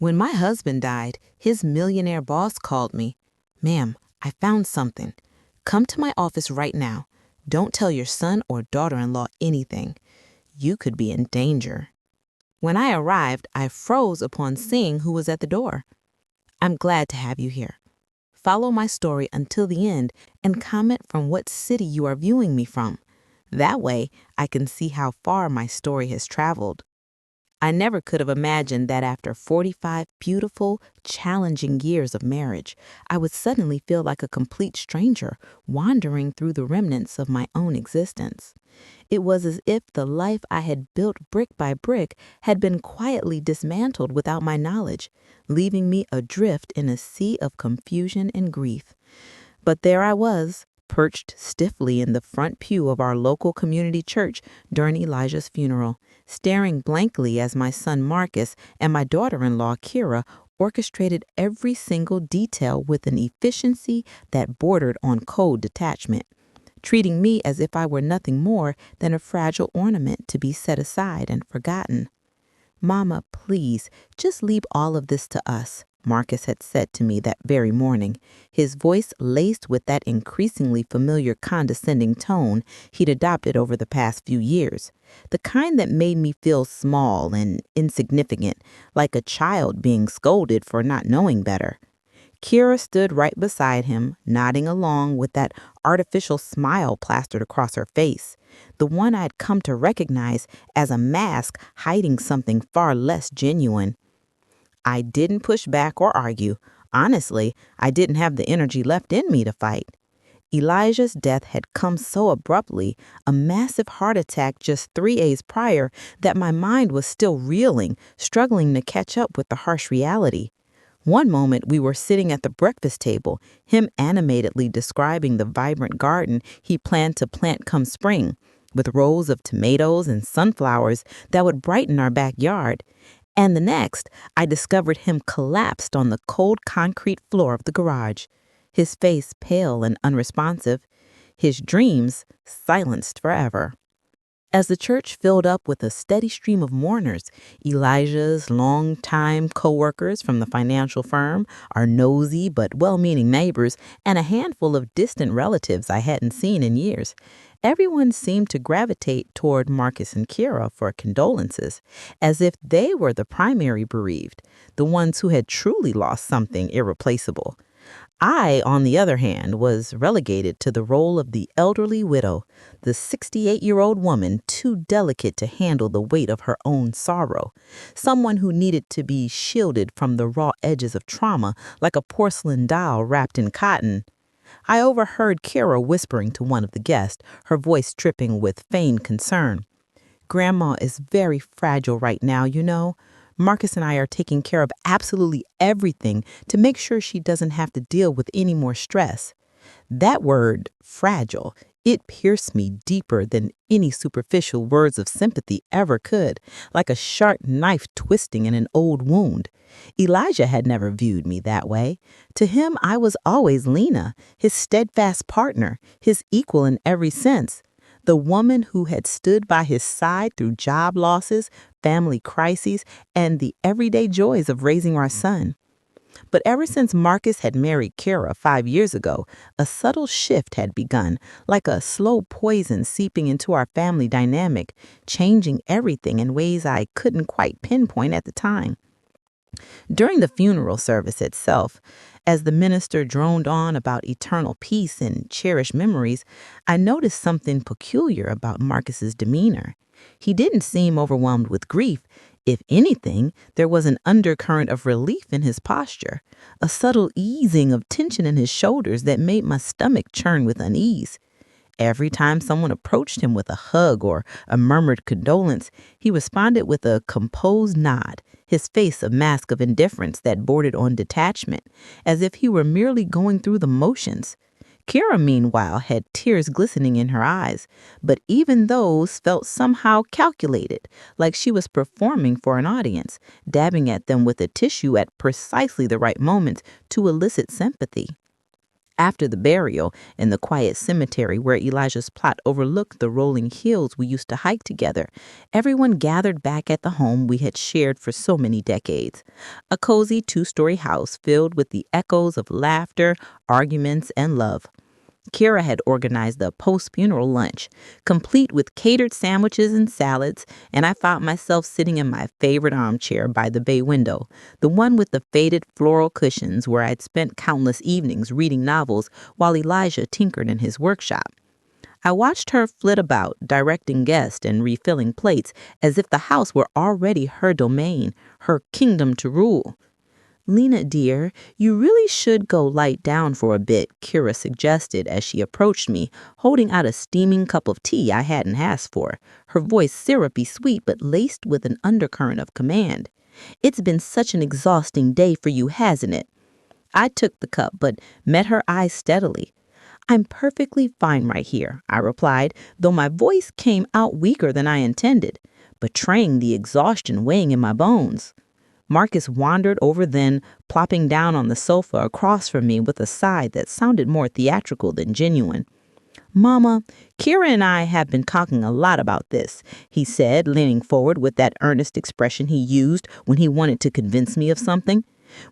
When my husband died, his millionaire boss called me. Ma'am, I found something. Come to my office right now. Don't tell your son or daughter-in-law anything. You could be in danger. When I arrived, I froze upon seeing who was at the door. I'm glad to have you here. Follow my story until the end and comment from what city you are viewing me from. That way, I can see how far my story has traveled. I never could have imagined that after 45 beautiful, challenging years of marriage, I would suddenly feel like a complete stranger wandering through the remnants of my own existence. It was as if the life I had built brick by brick had been quietly dismantled without my knowledge, leaving me adrift in a sea of confusion and grief. But there I was, perched stiffly in the front pew of our local community church during Elijah's funeral, staring blankly as my son Marcus and my daughter-in-law Kira orchestrated every single detail with an efficiency that bordered on cold detachment, treating me as if I were nothing more than a fragile ornament to be set aside and forgotten. "Mama, please, just leave all of this to us," Marcus had said to me that very morning, his voice laced with that increasingly familiar condescending tone he'd adopted over the past few years, the kind that made me feel small and insignificant, like a child being scolded for not knowing better. Kira stood right beside him, nodding along with that artificial smile plastered across her face, the one I'd come to recognize as a mask hiding something far less genuine. I didn't push back or argue. Honestly, I didn't have the energy left in me to fight. Elijah's death had come so abruptly, a massive heart attack just 3 days prior, that my mind was still reeling, struggling to catch up with the harsh reality. One moment we were sitting at the breakfast table, him animatedly describing the vibrant garden he planned to plant come spring, with rows of tomatoes and sunflowers that would brighten our backyard. And the next, I discovered him collapsed on the cold concrete floor of the garage, his face pale and unresponsive, his dreams silenced forever. As the church filled up with a steady stream of mourners, Elijah's longtime co-workers from the financial firm, our nosy but well-meaning neighbors, and a handful of distant relatives I hadn't seen in years, everyone seemed to gravitate toward Marcus and Kira for condolences, as if they were the primary bereaved, the ones who had truly lost something irreplaceable. I, on the other hand, was relegated to the role of the elderly widow, the 68-year-old woman too delicate to handle the weight of her own sorrow, someone who needed to be shielded from the raw edges of trauma like a porcelain doll wrapped in cotton. I overheard Kara whispering to one of the guests, her voice dripping with feigned concern. "Grandma is very fragile right now, you know. Marcus and I are taking care of absolutely everything to make sure she doesn't have to deal with any more stress." That word, fragile, it pierced me deeper than any superficial words of sympathy ever could, like a sharp knife twisting in an old wound. Elijah had never viewed me that way. To him, I was always Lena, his steadfast partner, his equal in every sense. The woman who had stood by his side through job losses, family crises, and the everyday joys of raising our son. But ever since Marcus had married Kara 5 years ago, a subtle shift had begun, like a slow poison seeping into our family dynamic, changing everything in ways I couldn't quite pinpoint at the time. During the funeral service itself, as the minister droned on about eternal peace and cherished memories, I noticed something peculiar about Marcus's demeanor. He didn't seem overwhelmed with grief. If anything, there was an undercurrent of relief in his posture, a subtle easing of tension in his shoulders that made my stomach churn with unease. Every time someone approached him with a hug or a murmured condolence, he responded with a composed nod, his face a mask of indifference that bordered on detachment, as if he were merely going through the motions. Kira, meanwhile, had tears glistening in her eyes, but even those felt somehow calculated, like she was performing for an audience, dabbing at them with a tissue at precisely the right moments to elicit sympathy. After the burial, in the quiet cemetery where Elijah's plot overlooked the rolling hills we used to hike together, everyone gathered back at the home we had shared for so many decades. A cozy two-story house filled with the echoes of laughter, arguments, and love. Kira had organized a post-funeral lunch, complete with catered sandwiches and salads, and I found myself sitting in my favorite armchair by the bay window, the one with the faded floral cushions where I'd spent countless evenings reading novels while Elijah tinkered in his workshop. I watched her flit about, directing guests and refilling plates as if the house were already her domain, her kingdom to rule. "Lena, dear, you really should go light down for a bit," Kira suggested as she approached me, holding out a steaming cup of tea I hadn't asked for, her voice syrupy sweet but laced with an undercurrent of command. "It's been such an exhausting day for you, hasn't it?" I took the cup but met her eyes steadily. "I'm perfectly fine right here," I replied, though my voice came out weaker than I intended, betraying the exhaustion weighing in my bones. Marcus wandered over then, plopping down on the sofa across from me with a sigh that sounded more theatrical than genuine. "Mama, Kira and I have been talking a lot about this," he said, leaning forward with that earnest expression he used when he wanted to convince me of something.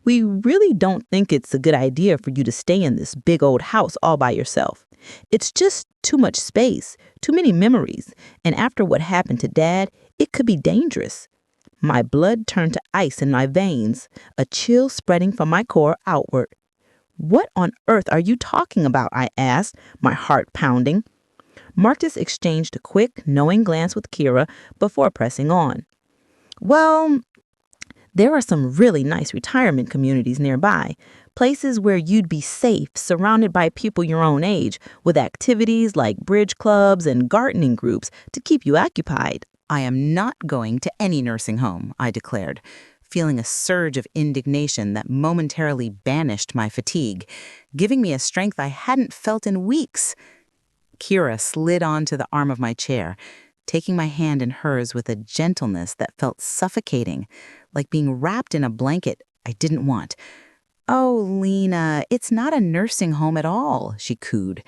"We really don't think it's a good idea for you to stay in this big old house all by yourself. It's just too much space, too many memories, and after what happened to Dad, it could be dangerous." My blood turned to ice in my veins, a chill spreading from my core outward. "What on earth are you talking about?" I asked, my heart pounding. Marcus exchanged a quick, knowing glance with Kira before pressing on. "Well, there are some really nice retirement communities nearby, places where you'd be safe, surrounded by people your own age, with activities like bridge clubs and gardening groups to keep you occupied." "I am not going to any nursing home," I declared, feeling a surge of indignation that momentarily banished my fatigue, giving me a strength I hadn't felt in weeks. Kira slid onto the arm of my chair, taking my hand in hers with a gentleness that felt suffocating, like being wrapped in a blanket I didn't want. "Oh, Lena, it's not a nursing home at all," she cooed.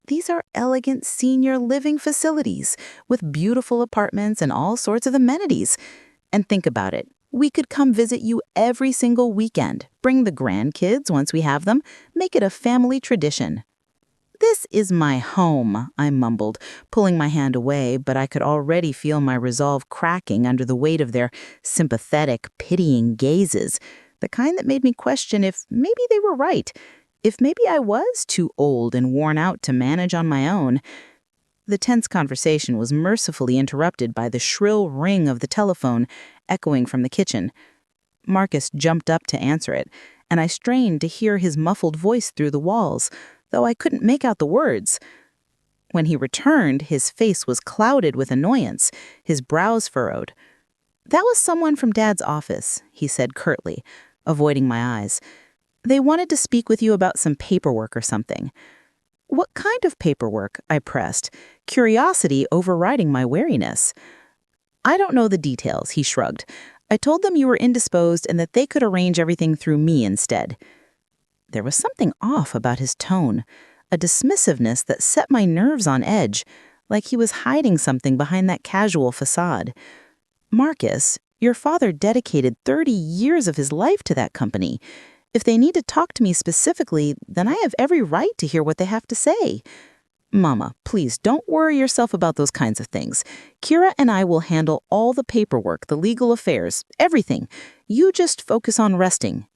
"These are elegant senior living facilities with beautiful apartments and all sorts of amenities. And think about it. We could come visit you every single weekend, bring the grandkids once we have them, make it a family tradition." "This is my home," I mumbled, pulling my hand away, but I could already feel my resolve cracking under the weight of their sympathetic, pitying gazes, the kind that made me question if maybe they were right. If maybe I was too old and worn out to manage on my own. The tense conversation was mercifully interrupted by the shrill ring of the telephone echoing from the kitchen. Marcus jumped up to answer it, and I strained to hear his muffled voice through the walls, though I couldn't make out the words. When he returned, his face was clouded with annoyance, his brows furrowed. "That was someone from Dad's office," he said curtly, avoiding my eyes. "They wanted to speak with you about some paperwork or something." "What kind of paperwork?" I pressed, curiosity overriding my wariness. "I don't know the details," he shrugged. "I told them you were indisposed and that they could arrange everything through me instead." There was something off about his tone, a dismissiveness that set my nerves on edge, like he was hiding something behind that casual facade. "Marcus, your father dedicated 30 years of his life to that company. If they need to talk to me specifically, then I have every right to hear what they have to say." "Mama, please don't worry yourself about those kinds of things. Kira and I will handle all the paperwork, the legal affairs, everything. You just focus on resting."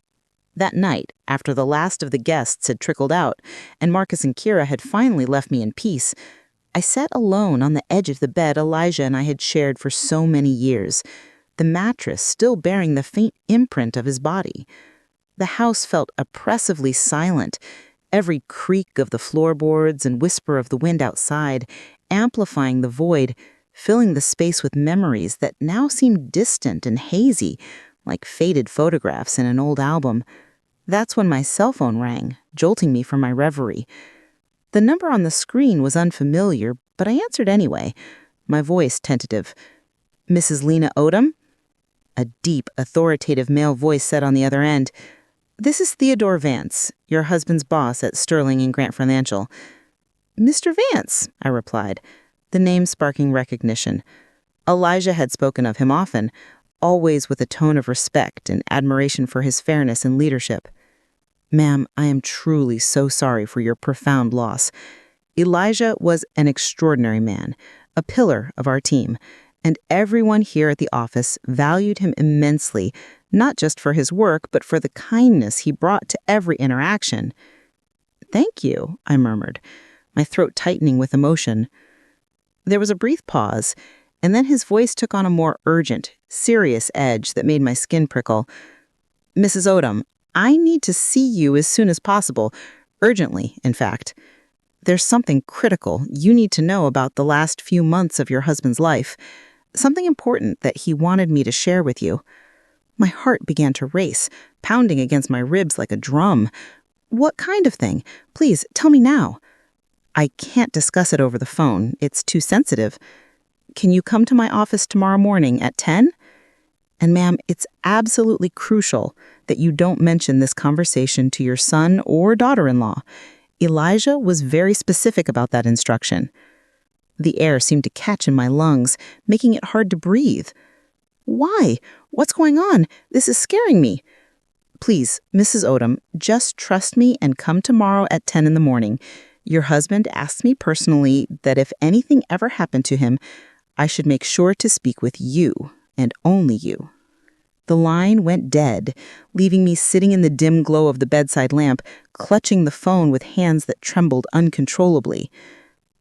That night, after the last of the guests had trickled out, and Marcus and Kira had finally left me in peace, I sat alone on the edge of the bed Elijah and I had shared for so many years, the mattress still bearing the faint imprint of his body. The house felt oppressively silent, every creak of the floorboards and whisper of the wind outside, amplifying the void, filling the space with memories that now seemed distant and hazy, like faded photographs in an old album. That's when my cell phone rang, jolting me from my reverie. The number on the screen was unfamiliar, but I answered anyway, my voice tentative. "Mrs. Lena Odom?" A deep, authoritative male voice said on the other end. This is Theodore Vance, your husband's boss at Sterling and Grant Financial. Mr. Vance, I replied, the name sparking recognition. Elijah had spoken of him often, always with a tone of respect and admiration for his fairness and leadership. Ma'am, I am truly so sorry for your profound loss. Elijah was an extraordinary man, a pillar of our team, and everyone here at the office valued him immensely, not just for his work, but for the kindness he brought to every interaction. Thank you, I murmured, my throat tightening with emotion. There was a brief pause, and then his voice took on a more urgent, serious edge that made my skin prickle. Mrs. Odom, I need to see you as soon as possible, urgently, in fact. There's something critical you need to know about the last few months of your husband's life, something important that he wanted me to share with you. My heart began to race, pounding against my ribs like a drum. What kind of thing? Please, tell me now. I can't discuss it over the phone. It's too sensitive. Can you come to my office tomorrow morning at 10? And ma'am, it's absolutely crucial that you don't mention this conversation to your son or daughter-in-law. Elijah was very specific about that instruction. The air seemed to catch in my lungs, making it hard to breathe. Why? What's going on? This is scaring me. Please, Mrs. Odom, just trust me and come tomorrow at 10 in the morning. Your husband asked me personally that if anything ever happened to him, I should make sure to speak with you, and only you. The line went dead, leaving me sitting in the dim glow of the bedside lamp, clutching the phone with hands that trembled uncontrollably.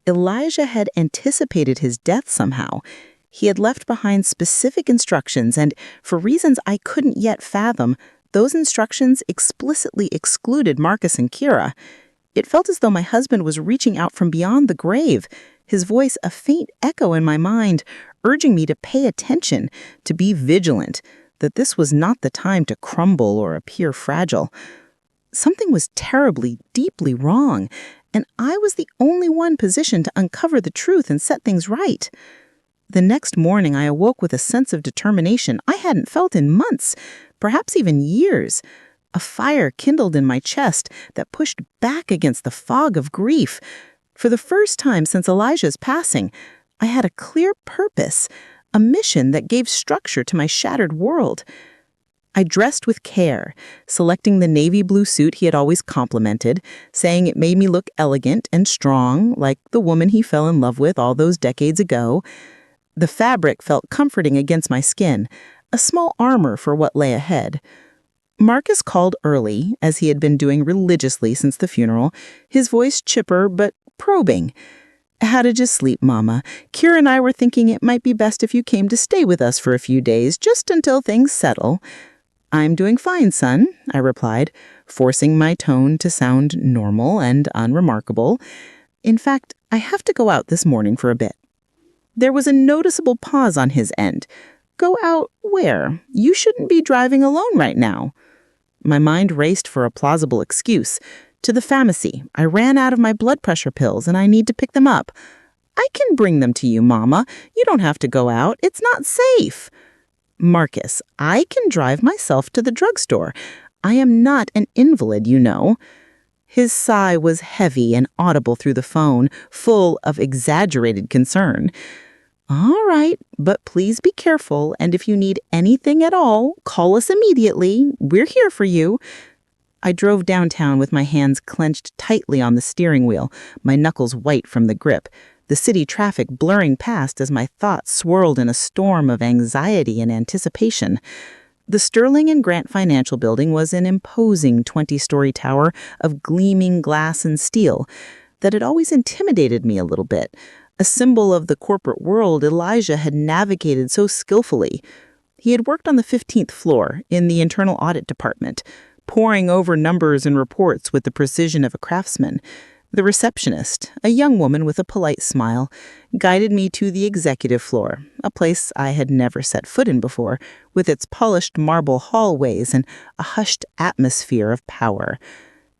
Elijah had anticipated his death somehow. He had left behind specific instructions, and for reasons I couldn't yet fathom, those instructions explicitly excluded Marcus and Kira. It felt as though my husband was reaching out from beyond the grave, his voice a faint echo in my mind, urging me to pay attention, to be vigilant, that this was not the time to crumble or appear fragile. Something was terribly, deeply wrong, and I was the only one positioned to uncover the truth and set things right. The next morning, I awoke with a sense of determination I hadn't felt in months, perhaps even years. A fire kindled in my chest that pushed back against the fog of grief. For the first time since Elijah's passing, I had a clear purpose, a mission that gave structure to my shattered world. I dressed with care, selecting the navy blue suit he had always complimented, saying it made me look elegant and strong, like the woman he fell in love with all those decades ago. The fabric felt comforting against my skin, a small armor for what lay ahead. Marcus called early, as he had been doing religiously since the funeral, his voice chipper but probing. How did you sleep, Mama? Kira and I were thinking it might be best if you came to stay with us for a few days, just until things settle. I'm doing fine, son, I replied, forcing my tone to sound normal and unremarkable. In fact, I have to go out this morning for a bit. There was a noticeable pause on his end. Go out where? You shouldn't be driving alone right now. My mind raced for a plausible excuse. To the pharmacy. I ran out of my blood pressure pills and I need to pick them up. I can bring them to you, Mama. You don't have to go out. It's not safe. Marcus, I can drive myself to the drugstore. I am not an invalid, you know. His sigh was heavy and audible through the phone, full of exaggerated concern. All right, but please be careful, and if you need anything at all, call us immediately. We're here for you. I drove downtown with my hands clenched tightly on the steering wheel, my knuckles white from the grip, the city traffic blurring past as my thoughts swirled in a storm of anxiety and anticipation. The Sterling and Grant Financial Building was an imposing 20-story tower of gleaming glass and steel that had always intimidated me a little bit, a symbol of the corporate world Elijah had navigated so skillfully. He had worked on the 15th floor in the internal audit department, poring over numbers and reports with the precision of a craftsman. The receptionist, a young woman with a polite smile, guided me to the executive floor, a place I had never set foot in before, with its polished marble hallways and a hushed atmosphere of power.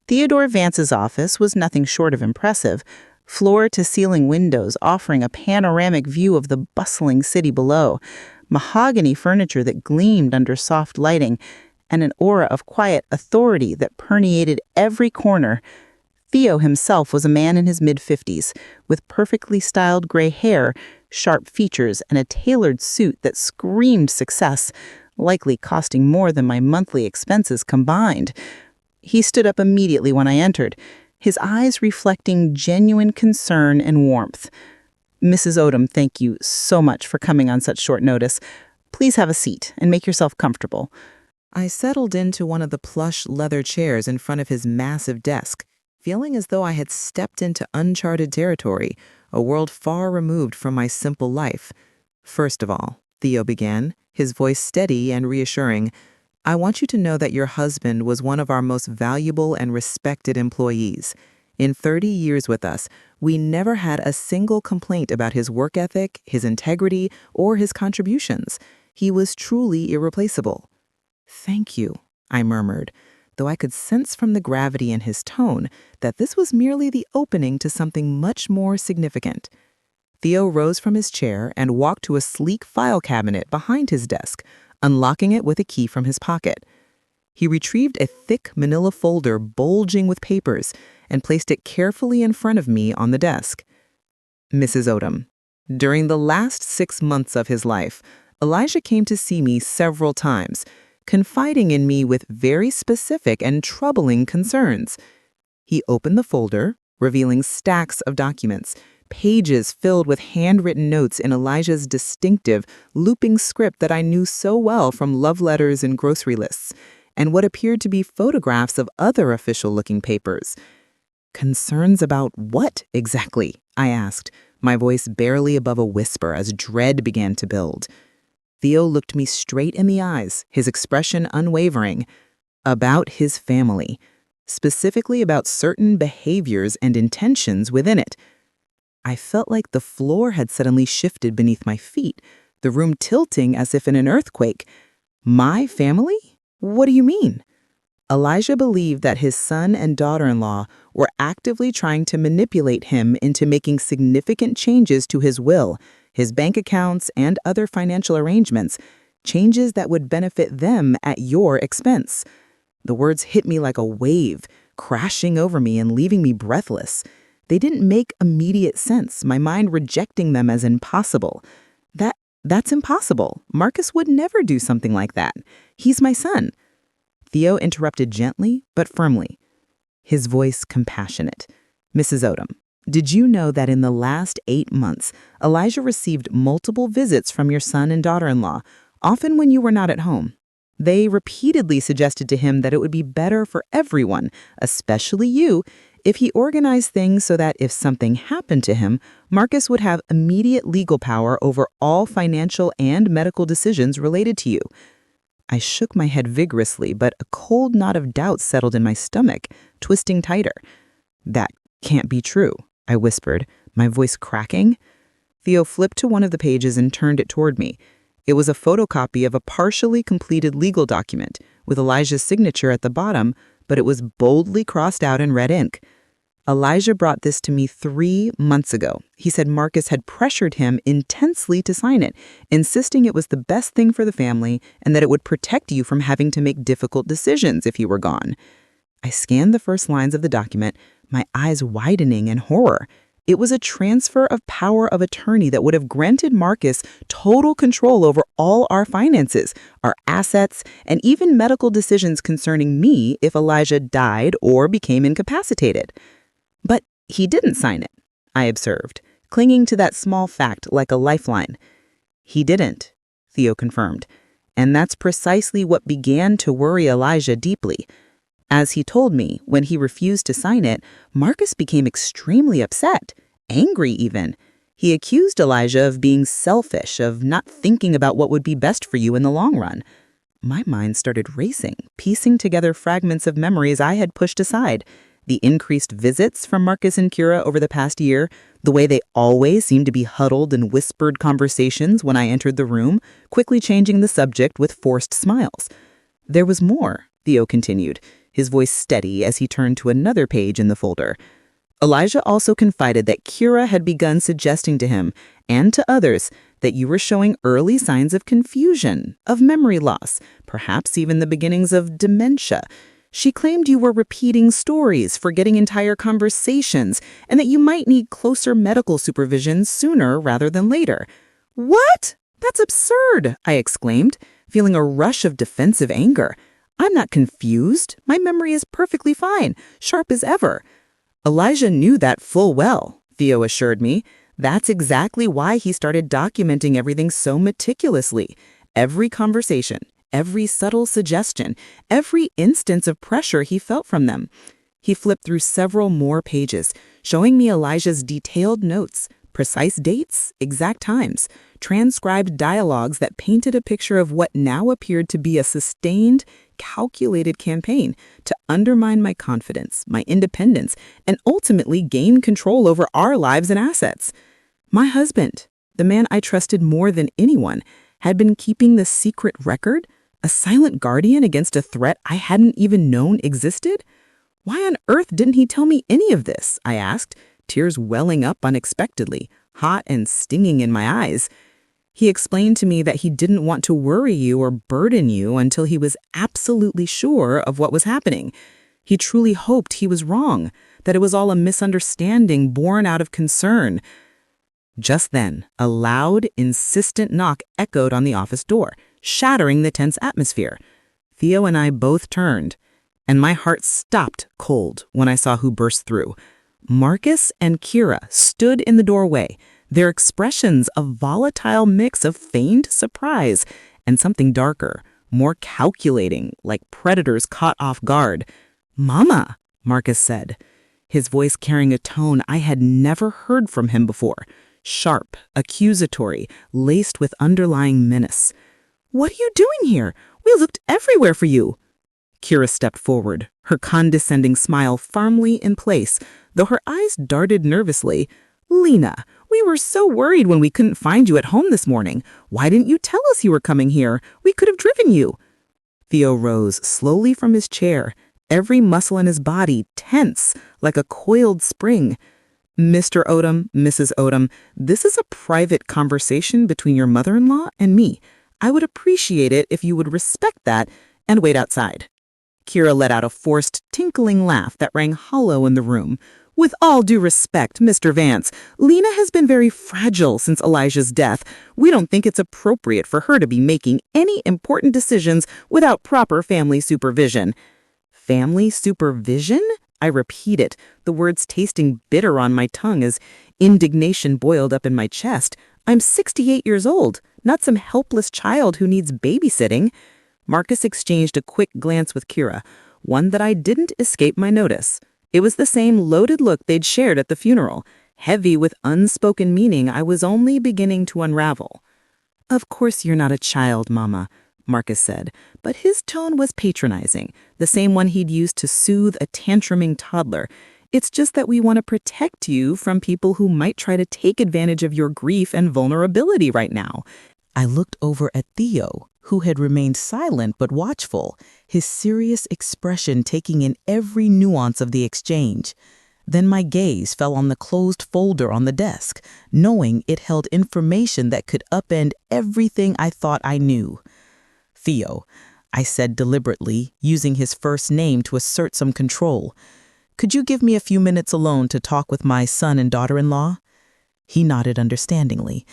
Theodore Vance's office was nothing short of impressive, floor-to-ceiling windows offering a panoramic view of the bustling city below, mahogany furniture that gleamed under soft lighting, and an aura of quiet authority that permeated every corner. Theo himself was a man in his mid-50s, with perfectly styled gray hair, sharp features, and a tailored suit that screamed success, likely costing more than my monthly expenses combined. He stood up immediately when I entered, his eyes reflecting genuine concern and warmth. "Mrs. Odom, thank you so much for coming on such short notice. Please have a seat and make yourself comfortable." I settled into one of the plush leather chairs in front of his massive desk, feeling as though I had stepped into uncharted territory, a world far removed from my simple life. "First of all," Theo began, his voice steady and reassuring, "I want you to know that your husband was one of our most valuable and respected employees. In 30 years with us, we never had a single complaint about his work ethic, his integrity, or his contributions. He was truly irreplaceable." "Thank you," I murmured, though I could sense from the gravity in his tone that this was merely the opening to something much more significant. Theo rose from his chair and walked to a sleek file cabinet behind his desk, unlocking it with a key from his pocket. He retrieved a thick manila folder bulging with papers and placed it carefully in front of me on the desk. "Mrs. Odom, during the last 6 months of his life, Elijah came to see me several times, confiding in me with very specific and troubling concerns." He opened the folder, revealing stacks of documents, pages filled with handwritten notes in Elijah's distinctive, looping script that I knew so well from love letters and grocery lists, and what appeared to be photographs of other official-looking papers. "Concerns about what exactly?" I asked, my voice barely above a whisper as dread began to build. Theo looked me straight in the eyes, his expression unwavering. "About his family, specifically about certain behaviors and intentions within it." I felt like the floor had suddenly shifted beneath my feet, the room tilting as if in an earthquake. "My family? What do you mean?" Elijah believed that his son and daughter-in-law were actively trying to manipulate him into making significant changes to his will, his bank accounts, and other financial arrangements, changes that would benefit them at your expense. The words hit me like a wave, crashing over me and leaving me breathless. They didn't make immediate sense, my mind rejecting them as impossible. That's impossible. Marcus would never do something like that. He's my son." Theo interrupted gently but firmly, his voice compassionate. "Mrs. Odom, did you know that in the last 8 months, Elijah received multiple visits from your son and daughter-in-law, often when you were not at home? They repeatedly suggested to him that it would be better for everyone, especially you, if he organized things so that if something happened to him, Marcus would have immediate legal power over all financial and medical decisions related to you." I shook my head vigorously, but a cold knot of doubt settled in my stomach, twisting tighter. "That can't be true," I whispered, my voice cracking. Theo flipped to one of the pages and turned it toward me. It was a photocopy of a partially completed legal document, with Elijah's signature at the bottom, but it was boldly crossed out in red ink. "Elijah brought this to me 3 months ago. He said Marcus had pressured him intensely to sign it, insisting it was the best thing for the family and that it would protect you from having to make difficult decisions if you were gone." I scanned the first lines of the document, my eyes widening in horror. It was a transfer of power of attorney that would have granted Marcus total control over all our finances, our assets, and even medical decisions concerning me if Elijah died or became incapacitated. "But he didn't sign it," I observed, clinging to that small fact like a lifeline. "He didn't," Theo confirmed, and that's precisely what began to worry Elijah deeply. As he told me, when he refused to sign it, Marcus became extremely upset, angry even. He accused Elijah of being selfish, of not thinking about what would be best for you in the long run. My mind started racing, piecing together fragments of memories I had pushed aside. The increased visits from Marcus and Kira over the past year, the way they always seemed to be huddled in whispered conversations when I entered the room, quickly changing the subject with forced smiles. "There was more," Theo continued, his voice steady as he turned to another page in the folder. "Elijah also confided that Kira had begun suggesting to him, and to others that you were showing early signs of confusion, of memory loss, perhaps even the beginnings of dementia. She claimed you were repeating stories, forgetting entire conversations, and that you might need closer medical supervision sooner rather than later. What? That's absurd, I exclaimed, feeling a rush of defensive anger. I'm not confused. My memory is perfectly fine, sharp as ever. Elijah knew that full well, Theo assured me. That's exactly why he started documenting everything so meticulously. Every conversation, every subtle suggestion, every instance of pressure he felt from them. He flipped through several more pages, showing me Elijah's detailed notes, precise dates, exact times, transcribed dialogues that painted a picture of what now appeared to be a sustained, calculated campaign to undermine my confidence, my independence, and ultimately gain control over our lives and assets. My husband, the man I trusted more than anyone, had been keeping the secret record, a silent guardian against a threat I hadn't even known existed? Why on earth didn't he tell me any of this? I asked, tears welling up unexpectedly, hot and stinging in my eyes. He explained to me that he didn't want to worry you or burden you until he was absolutely sure of what was happening. He truly hoped he was wrong, that it was all a misunderstanding born out of concern. Just then, a loud, insistent knock echoed on the office door, shattering the tense atmosphere. Theo and I both turned, and my heart stopped cold when I saw who burst through. Marcus and Kira stood in the doorway, their expressions a volatile mix of feigned surprise and something darker, more calculating, like predators caught off guard. "Mama," Marcus said, his voice carrying a tone I had never heard from him before, sharp, accusatory, laced with underlying menace. "What are you doing here? We looked everywhere for you." Kira stepped forward, her condescending smile firmly in place, though her eyes darted nervously. "Lena, we were so worried when we couldn't find you at home this morning. Why didn't you tell us you were coming here? We could have driven you." Theo rose slowly from his chair, every muscle in his body tense like a coiled spring. "Mr. Odom, Mrs. Odom, this is a private conversation between your mother-in-law and me. I would appreciate it if you would respect that and wait outside." Kira let out a forced, tinkling laugh that rang hollow in the room. "With all due respect, Mr. Vance, Lena has been very fragile since Elijah's death. We don't think it's appropriate for her to be making any important decisions without proper family supervision." "Family supervision?" I repeated, the words tasting bitter on my tongue as indignation boiled up in my chest. "I'm 68 years old, not some helpless child who needs babysitting." Marcus exchanged a quick glance with Kira, one that I didn't escape my notice. It was the same loaded look they'd shared at the funeral, heavy with unspoken meaning I was only beginning to unravel. "Of course you're not a child, Mama," Marcus said, but his tone was patronizing, the same one he'd used to soothe a tantruming toddler. "It's just that we want to protect you from people who might try to take advantage of your grief and vulnerability right now." I looked over at Theo, who had remained silent but watchful, his serious expression taking in every nuance of the exchange. Then my gaze fell on the closed folder on the desk, knowing it held information that could upend everything I thought I knew. "Theo," I said deliberately, using his first name to assert some control, "could you give me a few minutes alone to talk with my son and daughter-in-law?" He nodded understandingly.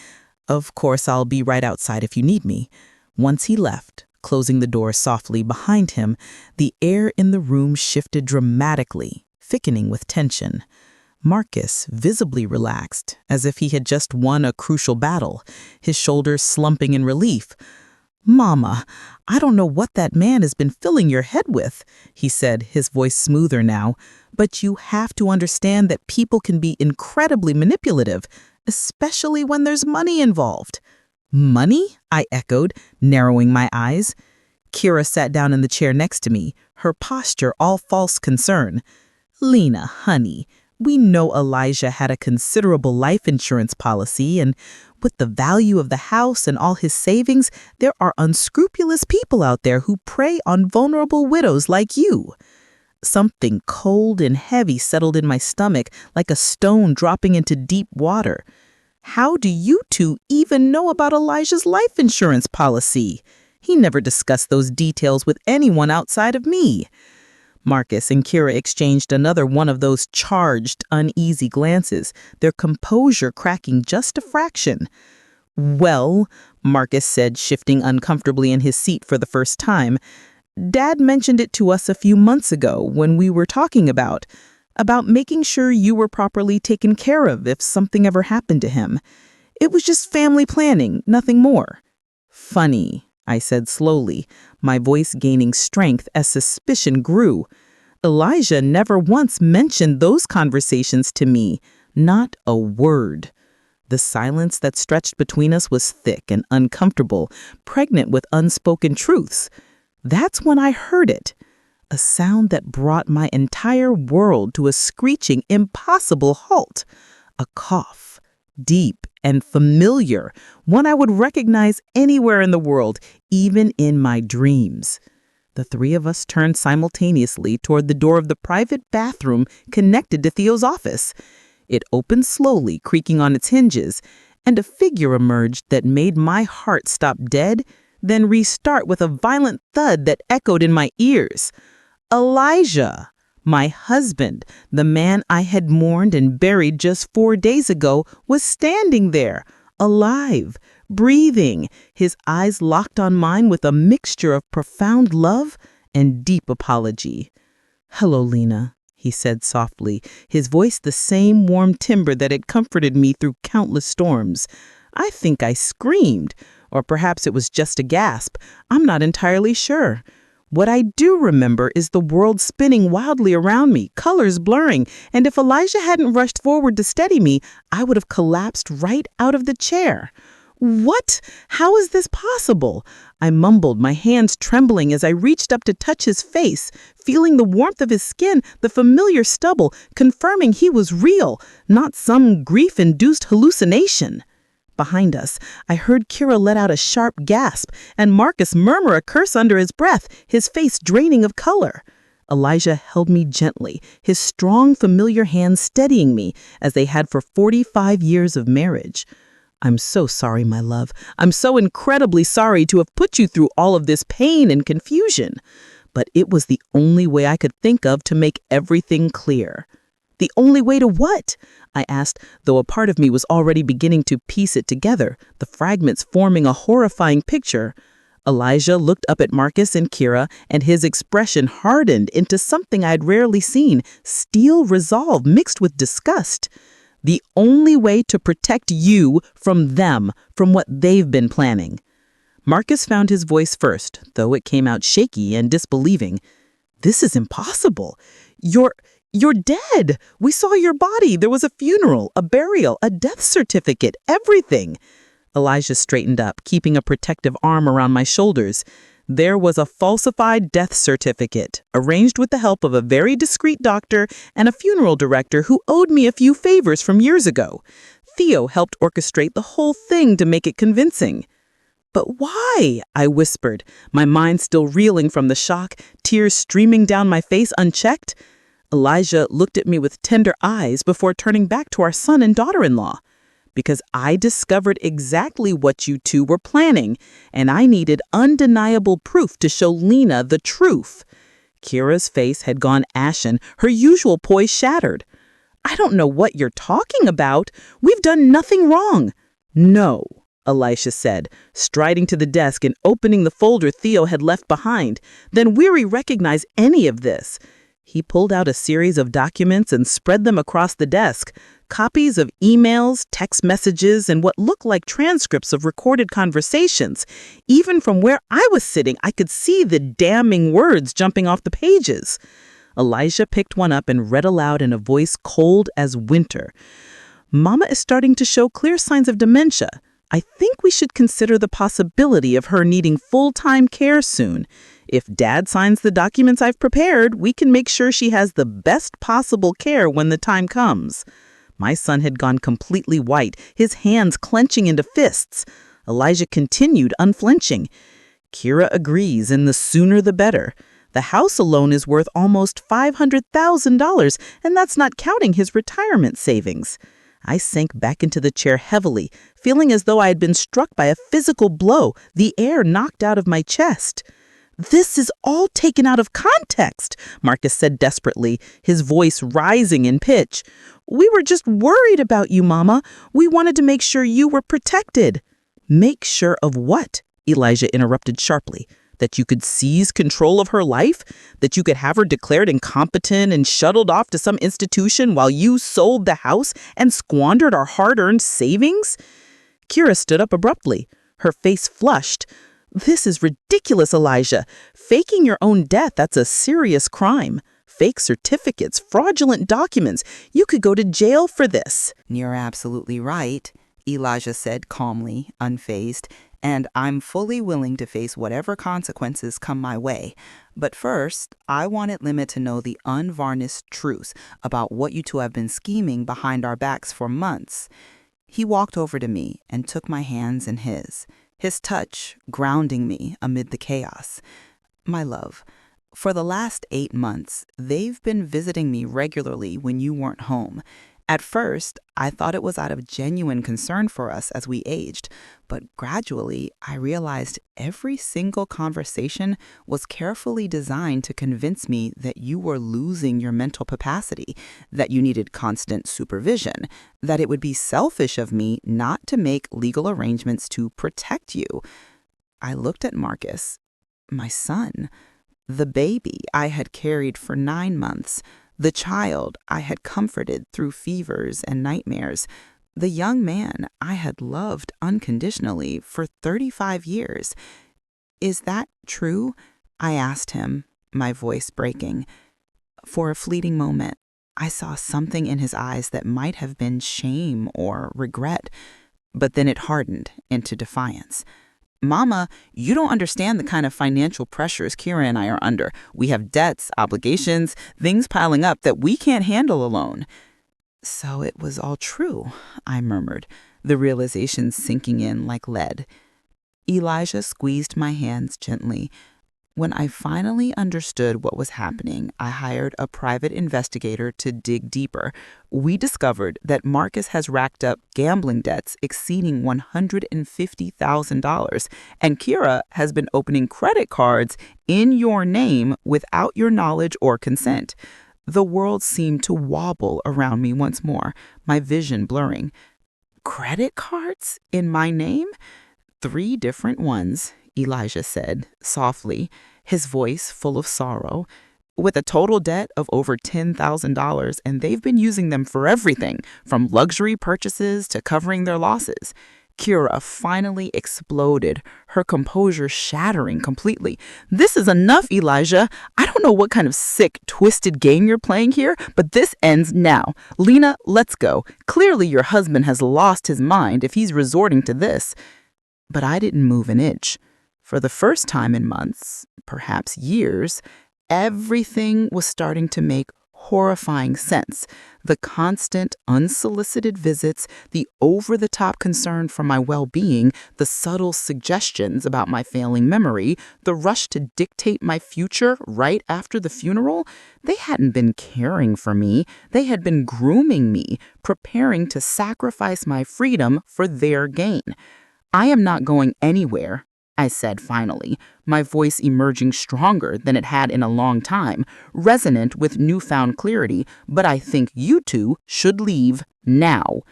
"Of course, I'll be right outside if you need me." Once he left, closing the door softly behind him, the air in the room shifted dramatically, thickening with tension. Marcus visibly relaxed, as if he had just won a crucial battle, his shoulders slumping in relief. "Mama, I don't know what that man has been filling your head with," he said, his voice smoother now, "but you have to understand that people can be incredibly manipulative, especially when there's money involved." "Money?" I echoed, narrowing my eyes. Kira sat down in the chair next to me, her posture all false concern. "Lena, honey, we know Elijah had a considerable life insurance policy, and with the value of the house and all his savings, there are unscrupulous people out there who prey on vulnerable widows like you." Something cold and heavy settled in my stomach like a stone dropping into deep water. How do you two even know about Elijah's life insurance policy? He never discussed those details with anyone outside of me." Marcus and Kira exchanged another one of those charged, uneasy glances, their composure cracking just a fraction. "Well," Marcus said, shifting uncomfortably in his seat for the first time, "Dad mentioned it to us a few months ago when we were talking about making sure you were properly taken care of if something ever happened to him. It was just family planning, nothing more." "Funny," I said slowly, my voice gaining strength as suspicion grew. "Elijah never once mentioned those conversations to me, not a word." The silence that stretched between us was thick and uncomfortable, pregnant with unspoken truths. That's when I heard it, a sound that brought my entire world to a screeching, impossible halt. A cough, deep and familiar, one I would recognize anywhere in the world, even in my dreams. The three of us turned simultaneously toward the door of the private bathroom connected to Theo's office. It opened slowly, creaking on its hinges, and a figure emerged that made my heart stop dead, then restart with a violent thud that echoed in my ears. Elijah, my husband, the man I had mourned and buried just 4 days ago, was standing there, alive, breathing, his eyes locked on mine with a mixture of profound love and deep apology. "Hello, Lena," he said softly, his voice the same warm timbre that had comforted me through countless storms. I think I screamed, or perhaps it was just a gasp. I'm not entirely sure. What I do remember is the world spinning wildly around me, colors blurring, and if Elijah hadn't rushed forward to steady me, I would have collapsed right out of the chair. "What? How is this possible?" I mumbled, my hands trembling as I reached up to touch his face, feeling the warmth of his skin, the familiar stubble, confirming he was real, not some grief-induced hallucination. Behind us, I heard Kira let out a sharp gasp and Marcus murmur a curse under his breath, his face draining of color. Elijah held me gently, his strong, familiar hands steadying me as they had for 45 years of marriage. "I'm so sorry, my love. I'm so incredibly sorry to have put you through all of this pain and confusion. But it was the only way I could think of to make everything clear." "The only way to what?" I asked, though a part of me was already beginning to piece it together, the fragments forming a horrifying picture. Elijah looked up at Marcus and Kira, and his expression hardened into something I'd rarely seen, steel resolve mixed with disgust. "The only way to protect you from them, from what they've been planning." Marcus found his voice first, though it came out shaky and disbelieving. "This is impossible. You're dead. We saw your body. There was a funeral, a burial, a death certificate, everything." Elijah straightened up, keeping a protective arm around my shoulders. "There was a falsified death certificate, arranged with the help of a very discreet doctor and a funeral director who owed me a few favors from years ago. Theo helped orchestrate the whole thing to make it convincing." "But why?" I whispered, my mind still reeling from the shock, tears streaming down my face unchecked. Elijah looked at me with tender eyes before turning back to our son and daughter-in-law. "Because I discovered exactly what you two were planning, and I needed undeniable proof to show Lena the truth." Kira's face had gone ashen, her usual poise shattered. "I don't know what you're talking about. We've done nothing wrong." "No," Elisha said, striding to the desk and opening the folder Theo had left behind. "Then Weary recognized any of this." He pulled out a series of documents and spread them across the desk, copies of emails, text messages, and what looked like transcripts of recorded conversations. Even from where I was sitting, I could see the damning words jumping off the pages. Elijah picked one up and read aloud in a voice cold as winter. "Mama is starting to show clear signs of dementia. I think we should consider the possibility of her needing full-time care soon. If Dad signs the documents I've prepared, we can make sure she has the best possible care when the time comes." My son had gone completely white, his hands clenching into fists. Elijah continued, unflinching. "Kira agrees, and the sooner the better. The house alone is worth almost $500,000, and that's not counting his retirement savings. I sank back into the chair heavily, feeling as though I had been struck by a physical blow, the air knocked out of my chest. "This is all taken out of context," Marcus said desperately, his voice rising in pitch. "We were just worried about you, Mama. We wanted to make sure you were protected." "Make sure of what?" Elijah interrupted sharply. "That you could seize control of her life? That you could have her declared incompetent and shuttled off to some institution while you sold the house and squandered our hard-earned savings?" Kira stood up abruptly, her face flushed. "This is ridiculous, Elijah. Faking your own death, that's a serious crime. Fake certificates, fraudulent documents. You could go to jail for this." "You're absolutely right," Elijah said calmly, unfazed, "and I'm fully willing to face whatever consequences come my way. But first, I wanted Limit to know the unvarnished truth about what you two have been scheming behind our backs for months." He walked over to me and took my hands in his touch grounding me amid the chaos. "My love, for the last 8 months, they've been visiting me regularly when you weren't home. At first, I thought it was out of genuine concern for us as we aged, but gradually I realized every single conversation was carefully designed to convince me that you were losing your mental capacity, that you needed constant supervision, that it would be selfish of me not to make legal arrangements to protect you." I looked at Marcus, my son, the baby I had carried for 9 months, the child I had comforted through fevers and nightmares, the young man I had loved unconditionally for 35 years. "Is that true?" I asked him, my voice breaking. For a fleeting moment, I saw something in his eyes that might have been shame or regret, but then it hardened into defiance. "Mama, you don't understand the kind of financial pressures Kira and I are under. We have debts, obligations, things piling up that we can't handle alone." "So it was all true," I murmured, the realization sinking in like lead. Elijah squeezed my hands gently. "When I finally understood what was happening, I hired a private investigator to dig deeper. We discovered that Marcus has racked up gambling debts exceeding $150,000, and Kira has been opening credit cards in your name without your knowledge or consent." The world seemed to wobble around me once more, my vision blurring. "Credit cards in my name?" "3 different ones," Elijah said softly, his voice full of sorrow, "with a total debt of over $10,000, and they've been using them for everything, from luxury purchases to covering their losses." Kira finally exploded, her composure shattering completely. "This is enough, Elijah. I don't know what kind of sick, twisted game you're playing here, but this ends now. Lena, let's go. Clearly your husband has lost his mind if he's resorting to this." But I didn't move an inch. For the first time in months, perhaps years, everything was starting to make horrifying sense. The constant, unsolicited visits, the over-the-top concern for my well-being, the subtle suggestions about my failing memory, the rush to dictate my future right after the funeral. They hadn't been caring for me. They had been grooming me, preparing to sacrifice my freedom for their gain. "I am not going anywhere," I said finally, my voice emerging stronger than it had in a long time, resonant with newfound clarity, "but I think you two should leave now."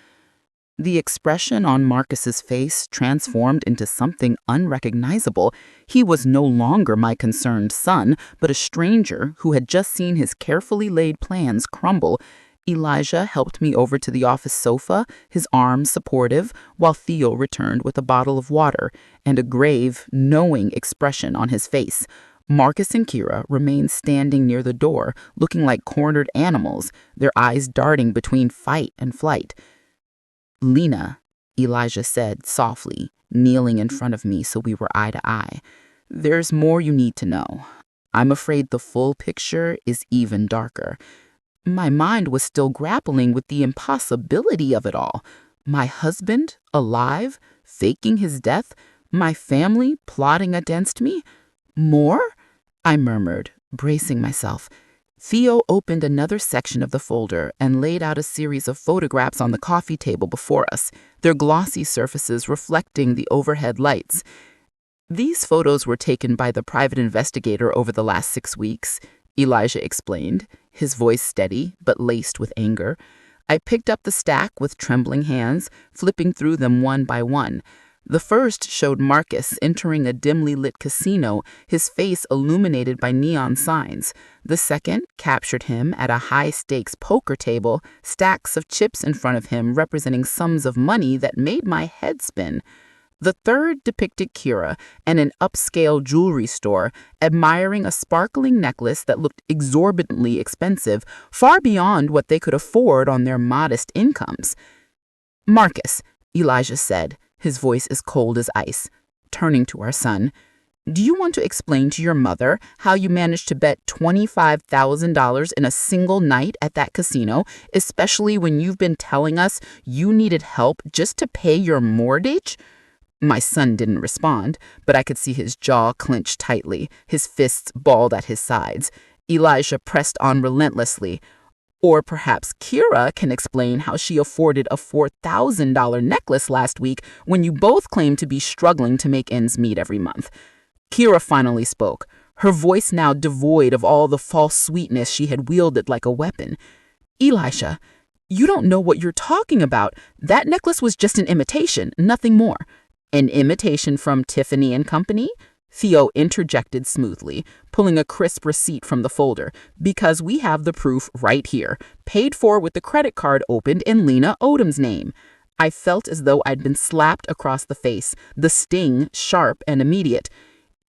The expression on Marcus's face transformed into something unrecognizable. He was no longer my concerned son, but a stranger who had just seen his carefully laid plans crumble. Elijah helped me over to the office sofa, his arms supportive, while Theo returned with a bottle of water and a grave, knowing expression on his face. Marcus and Kira remained standing near the door, looking like cornered animals, their eyes darting between fight and flight. "Lena," Elijah said softly, kneeling in front of me so we were eye to eye, "there's more you need to know. I'm afraid the full picture is even darker." My mind was still grappling with the impossibility of it all. My husband, alive, faking his death, my family plotting against me. "More?" I murmured, bracing myself. Theo opened another section of the folder and laid out a series of photographs on the coffee table before us, their glossy surfaces reflecting the overhead lights. These photos were taken by the private investigator over the last 6 weeks, Elijah explained, his voice steady but laced with anger. I picked up the stack with trembling hands, flipping through them one by one. The first showed Marcus entering a dimly lit casino, his face illuminated by neon signs. The second captured him at a high-stakes poker table, stacks of chips in front of him representing sums of money that made my head spin. The third depicted Kira in an upscale jewelry store, admiring a sparkling necklace that looked exorbitantly expensive, far beyond what they could afford on their modest incomes. "Marcus," Elijah said, his voice as cold as ice, turning to our son, "do you want to explain to your mother how you managed to bet $25,000 in a single night at that casino, especially when you've been telling us you needed help just to pay your mortgage?" My son didn't respond, but I could see his jaw clench tightly, his fists balled at his sides. Elijah pressed on relentlessly. "Or perhaps Kira can explain how she afforded a $4,000 necklace last week when you both claimed to be struggling to make ends meet every month." Kira finally spoke, her voice now devoid of all the false sweetness she had wielded like a weapon. "Elisha, you don't know what you're talking about. That necklace was just an imitation, nothing more." "An imitation from Tiffany and Company?" Theo interjected smoothly, pulling a crisp receipt from the folder. "Because we have the proof right here, paid for with the credit card opened in Lena Odom's name." I felt as though I'd been slapped across the face, the sting sharp and immediate.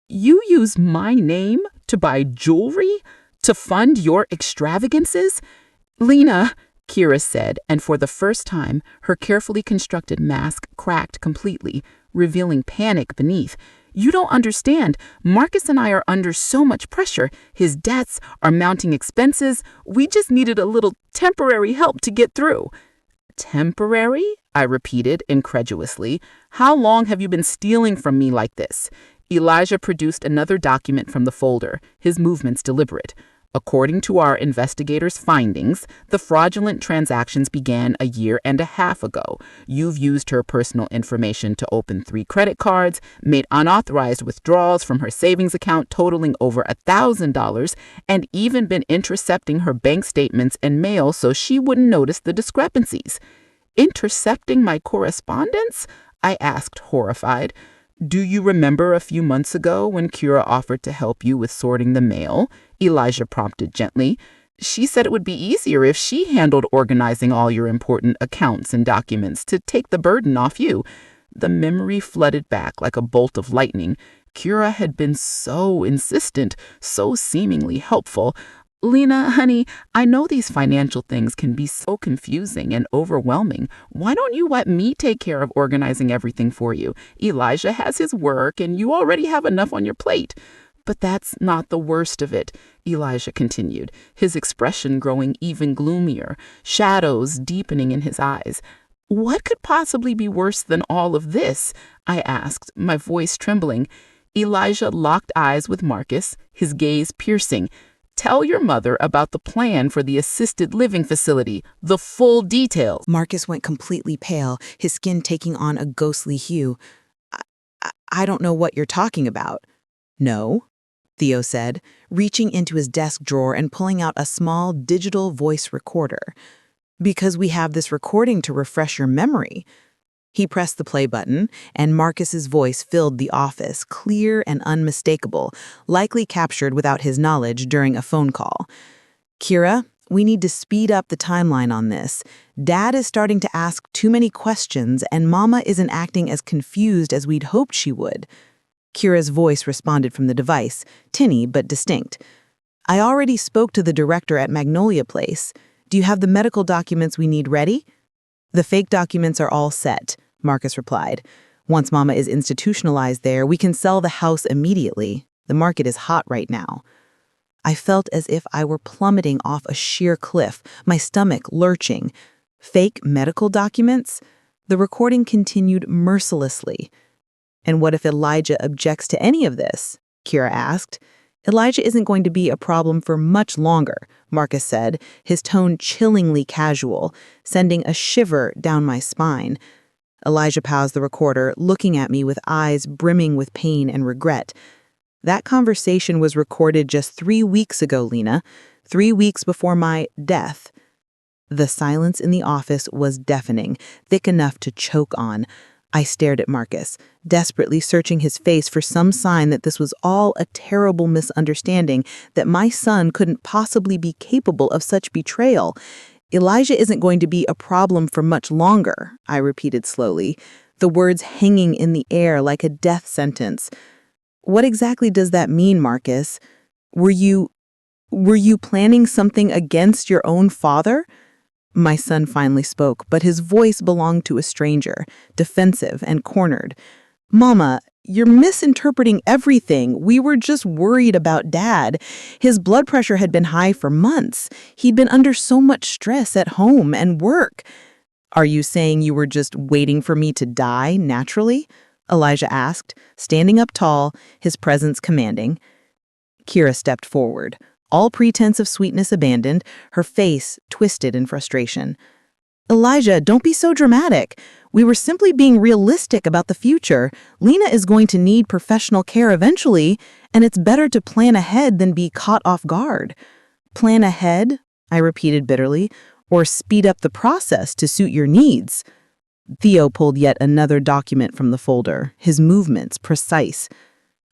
"You use my name to buy jewelry? To fund your extravagances?" "Lena," Kira said, and for the first time, her carefully constructed mask cracked completely, revealing panic beneath. "You don't understand. Marcus and I are under so much pressure. His debts, our mounting expenses. We just needed a little temporary help to get through." "Temporary?" I repeated incredulously. "How long have you been stealing from me like this?" Elijah produced another document from the folder, his movements deliberate. "According to our investigators' findings, the fraudulent transactions began 1.5 years ago. You've used her personal information to open 3 credit cards, made unauthorized withdrawals from her savings account totaling over $1,000, and even been intercepting her bank statements and mail so she wouldn't notice the discrepancies." "Intercepting my correspondence?" I asked, horrified. "Do you remember a few months ago when Kira offered to help you with sorting the mail?" Elijah prompted gently. "She said it would be easier if she handled organizing all your important accounts and documents to take the burden off you." The memory flooded back like a bolt of lightning. Kira had been so insistent, so seemingly helpful. "Lena, honey, I know these financial things can be so confusing and overwhelming. Why don't you let me take care of organizing everything for you? Elijah has his work and you already have enough on your plate." "But that's not the worst of it," Elijah continued, his expression growing even gloomier, shadows deepening in his eyes. "What could possibly be worse than all of this?" I asked, my voice trembling. Elijah locked eyes with Marcus, his gaze piercing. "Tell your mother about the plan for the assisted living facility, the full details." Marcus went completely pale, his skin taking on a ghostly hue. I don't know what you're talking about." "No," Theo said, reaching into his desk drawer and pulling out a small digital voice recorder. "Because we have this recording to refresh your memory." He pressed the play button, and Marcus's voice filled the office, clear and unmistakable, likely captured without his knowledge during a phone call. "Kira, we need to speed up the timeline on this. Dad is starting to ask too many questions, and Mama isn't acting as confused as we'd hoped she would." Kira's voice responded from the device, tinny but distinct. "I already spoke to the director at Magnolia Place. Do you have the medical documents we need ready?" "The fake documents are all set," Marcus replied. "Once Mama is institutionalized there, we can sell the house immediately. The market is hot right now." I felt as if I were plummeting off a sheer cliff, my stomach lurching. Fake medical documents? The recording continued mercilessly. "And what if Elijah objects to any of this?" Kira asked. "Elijah isn't going to be a problem for much longer. Marcus said, his tone chillingly casual, sending a shiver down my spine. Elijah paused the recorder, looking at me with eyes brimming with pain and regret. That conversation was recorded just 3 weeks ago, Lena. 3 weeks before my death. The silence in the office was deafening, thick enough to choke on. I stared at Marcus, desperately searching his face for some sign that this was all a terrible misunderstanding, that my son couldn't possibly be capable of such betrayal. Elijah isn't going to be a problem for much longer, I repeated slowly, the words hanging in the air like a death sentence. What exactly does that mean, Marcus? Were you planning something against your own father? My son finally spoke, but his voice belonged to a stranger, defensive and cornered. Mama, you're misinterpreting everything. We were just worried about Dad. His blood pressure had been high for months. He'd been under so much stress at home and work. Are you saying you were just waiting for me to die naturally? Elijah asked, standing up tall, his presence commanding. Kira stepped forward, all pretense of sweetness abandoned, her face twisted in frustration. Elijah, don't be so dramatic. We were simply being realistic about the future. Lena is going to need professional care eventually, and it's better to plan ahead than be caught off guard. Plan ahead, I repeated bitterly, or speed up the process to suit your needs. Theo pulled yet another document from the folder, his movements precise.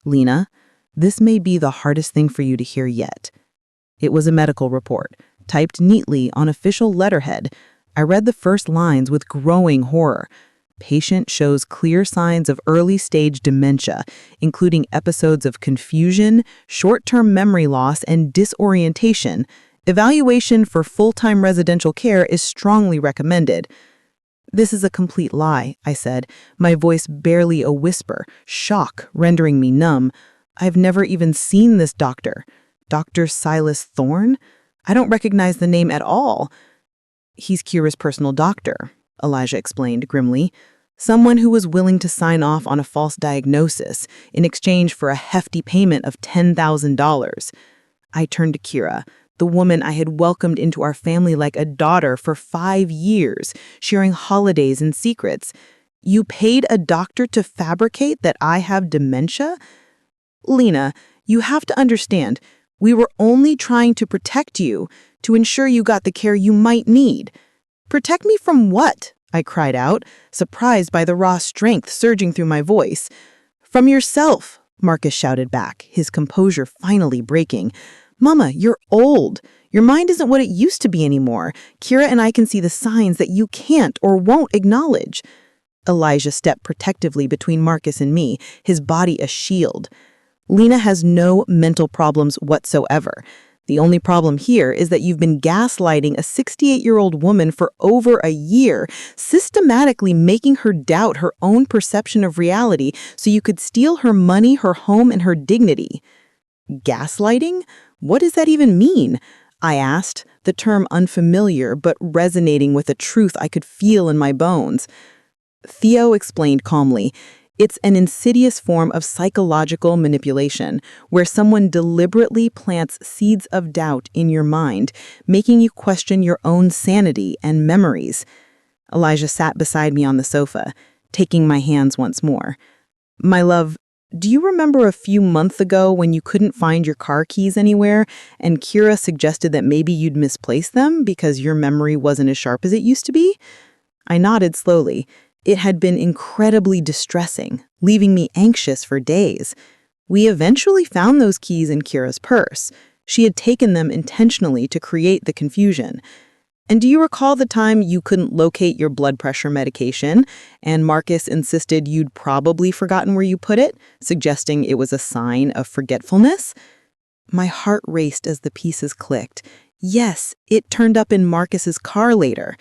Lena, this may be the hardest thing for you to hear yet. It was a medical report, typed neatly on official letterhead. I read the first lines with growing horror. Patient shows clear signs of early-stage dementia, including episodes of confusion, short-term memory loss, and disorientation. Evaluation for full-time residential care is strongly recommended. This is a complete lie, I said, my voice barely a whisper, shock rendering me numb. I've never even seen this doctor. Dr. Silas Thorne? I don't recognize the name at all. He's Kira's personal doctor, Elijah explained grimly. Someone who was willing to sign off on a false diagnosis in exchange for a hefty payment of $10,000. I turned to Kira, the woman I had welcomed into our family like a daughter for 5 years, sharing holidays and secrets. You paid a doctor to fabricate that I have dementia? Lena, you have to understand, we were only trying to protect you, to ensure you got the care you might need. Protect me from what? I cried out, surprised by the raw strength surging through my voice. From yourself, Marcus shouted back, his composure finally breaking. Mama, you're old. Your mind isn't what it used to be anymore. Kira and I can see the signs that you can't or won't acknowledge. Elijah stepped protectively between Marcus and me, his body a shield. Lena has no mental problems whatsoever. The only problem here is that you've been gaslighting a 68-year-old woman for over a year, systematically making her doubt her own perception of reality so you could steal her money, her home, and her dignity. Gaslighting? What does that even mean? I asked, the term unfamiliar but resonating with a truth I could feel in my bones. Theo explained calmly. It's an insidious form of psychological manipulation where someone deliberately plants seeds of doubt in your mind, making you question your own sanity and memories. Elijah sat beside me on the sofa, taking my hands once more. My love, do you remember a few months ago when you couldn't find your car keys anywhere and Kira suggested that maybe you'd misplaced them because your memory wasn't as sharp as it used to be? I nodded slowly. It had been incredibly distressing, leaving me anxious for days. We eventually found those keys in Kira's purse. She had taken them intentionally to create the confusion. And do you recall the time you couldn't locate your blood pressure medication, and Marcus insisted you'd probably forgotten where you put it, suggesting it was a sign of forgetfulness? My heart raced as the pieces clicked. Yes, it turned up in Marcus's car later.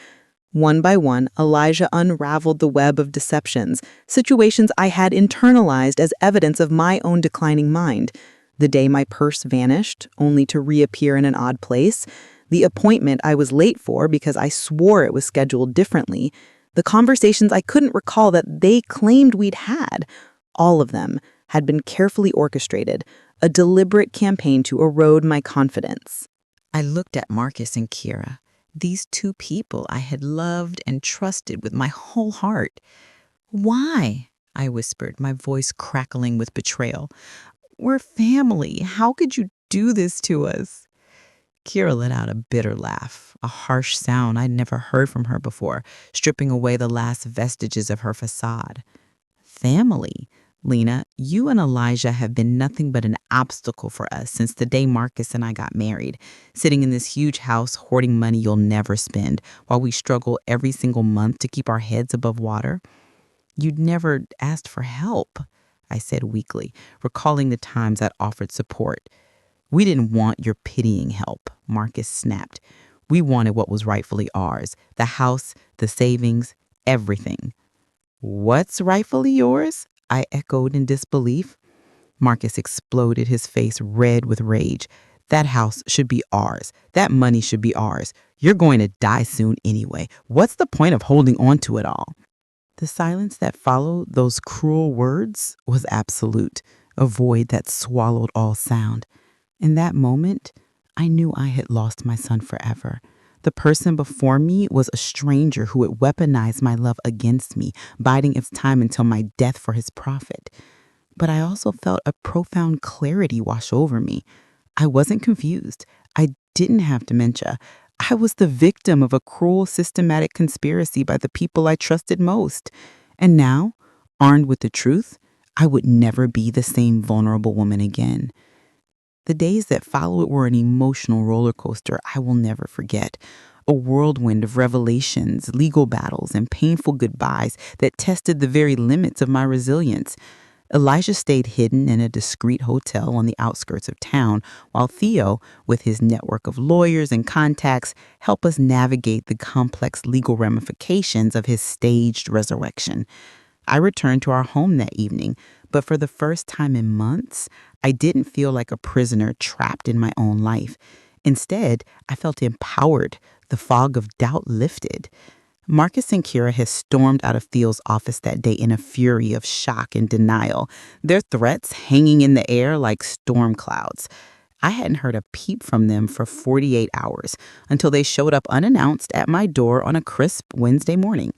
One by one, Elijah unraveled the web of deceptions, situations I had internalized as evidence of my own declining mind. The day my purse vanished, only to reappear in an odd place. The appointment I was late for because I swore it was scheduled differently. The conversations I couldn't recall that they claimed we'd had. All of them had been carefully orchestrated, a deliberate campaign to erode my confidence. I looked at Marcus and Kira, these two people I had loved and trusted with my whole heart. Why? I whispered, my voice crackling with betrayal. We're family. How could you do this to us? Kira let out a bitter laugh, a harsh sound I'd never heard from her before, stripping away the last vestiges of her facade. Family? Lena, you and Elijah have been nothing but an obstacle for us since the day Marcus and I got married, sitting in this huge house hoarding money you'll never spend while we struggle every single month to keep our heads above water. You'd never asked for help, I said weakly, recalling the times I'd offered support. We didn't want your pitying help, Marcus snapped. We wanted what was rightfully ours, the house, the savings, everything. What's rightfully yours? I echoed in disbelief. Marcus exploded, his face red with rage. That house should be ours. That money should be ours. You're going to die soon anyway. What's the point of holding on to it all? The silence that followed those cruel words was absolute, a void that swallowed all sound. In that moment, I knew I had lost my son forever. The person before me was a stranger who had weaponized my love against me, biding its time until my death for his profit. But I also felt a profound clarity wash over me. I wasn't confused. I didn't have dementia. I was the victim of a cruel, systematic conspiracy by the people I trusted most. And now, armed with the truth, I would never be the same vulnerable woman again. The days that followed were an emotional roller coaster I will never forget. A whirlwind of revelations, legal battles, and painful goodbyes that tested the very limits of my resilience. Elijah stayed hidden in a discreet hotel on the outskirts of town, while Theo, with his network of lawyers and contacts, helped us navigate the complex legal ramifications of his staged resurrection. I returned to our home that evening, but for the first time in months, I didn't feel like a prisoner trapped in my own life. Instead, I felt empowered, the fog of doubt lifted. Marcus and Kira had stormed out of Theo's office that day in a fury of shock and denial, their threats hanging in the air like storm clouds. I hadn't heard a peep from them for 48 hours until they showed up unannounced at my door on a crisp Wednesday morning.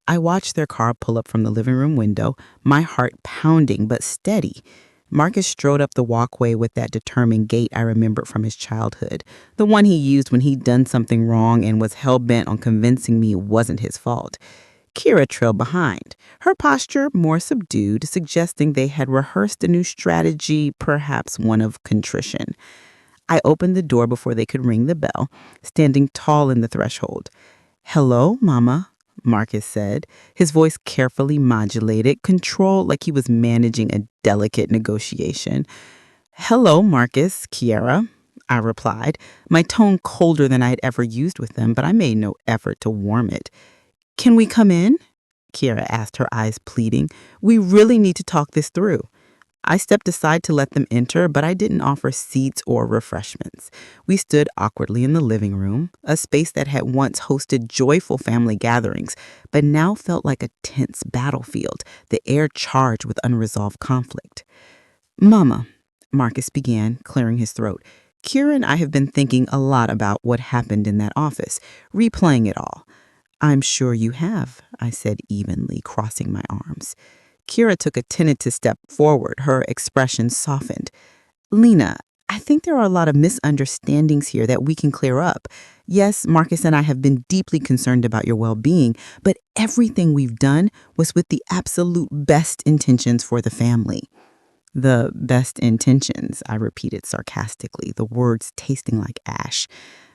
I watched their car pull up from the living room window, my heart pounding but steady. Marcus strode up the walkway with that determined gait I remembered from his childhood, the one he used when he'd done something wrong and was hell-bent on convincing me it wasn't his fault. Kira trailed behind, her posture more subdued, suggesting they had rehearsed a new strategy, perhaps one of contrition. I opened the door before they could ring the bell, standing tall in the threshold. "Hello, Mama," Marcus said, his voice carefully modulated, controlled like he was managing a delicate negotiation. "Hello, Marcus, Kiara," I replied, my tone colder than I had ever used with them, but I made no effort to warm it. "Can we come in?" Kiara asked, her eyes pleading. "We really need to talk this through." I stepped aside to let them enter, but I didn't offer seats or refreshments. We stood awkwardly in the living room, a space that had once hosted joyful family gatherings, but now felt like a tense battlefield, the air charged with unresolved conflict. "Mama," Marcus began, clearing his throat, "Kira and I have been thinking a lot about what happened in that office, replaying it all." "I'm sure you have," I said evenly, crossing my arms. Kira took a tentative step forward, her expression softened. "Lena, I think there are a lot of misunderstandings here that we can clear up. Yes, Marcus and I have been deeply concerned about your well-being, but everything we've done was with the absolute best intentions for the family." "The best intentions," I repeated sarcastically, the words tasting like ash.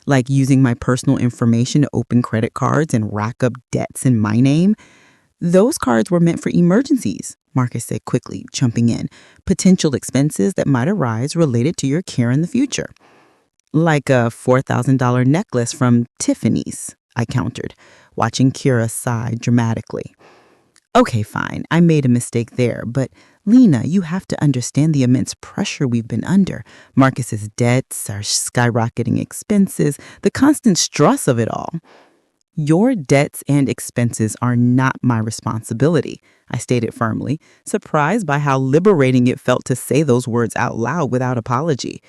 "Like using my personal information to open credit cards and rack up debts in my name?" "Those cards were meant for emergencies," Marcus said quickly, jumping in. "Potential expenses that might arise related to your care in the future." "Like a $4,000 necklace from Tiffany's," I countered, watching Kira sigh dramatically. "Okay, fine, I made a mistake there, but Lena, you have to understand the immense pressure we've been under. Marcus's debts, our skyrocketing expenses, the constant stress of it all." "Your debts and expenses are not my responsibility," I stated firmly, surprised by how liberating it felt to say those words out loud without apology.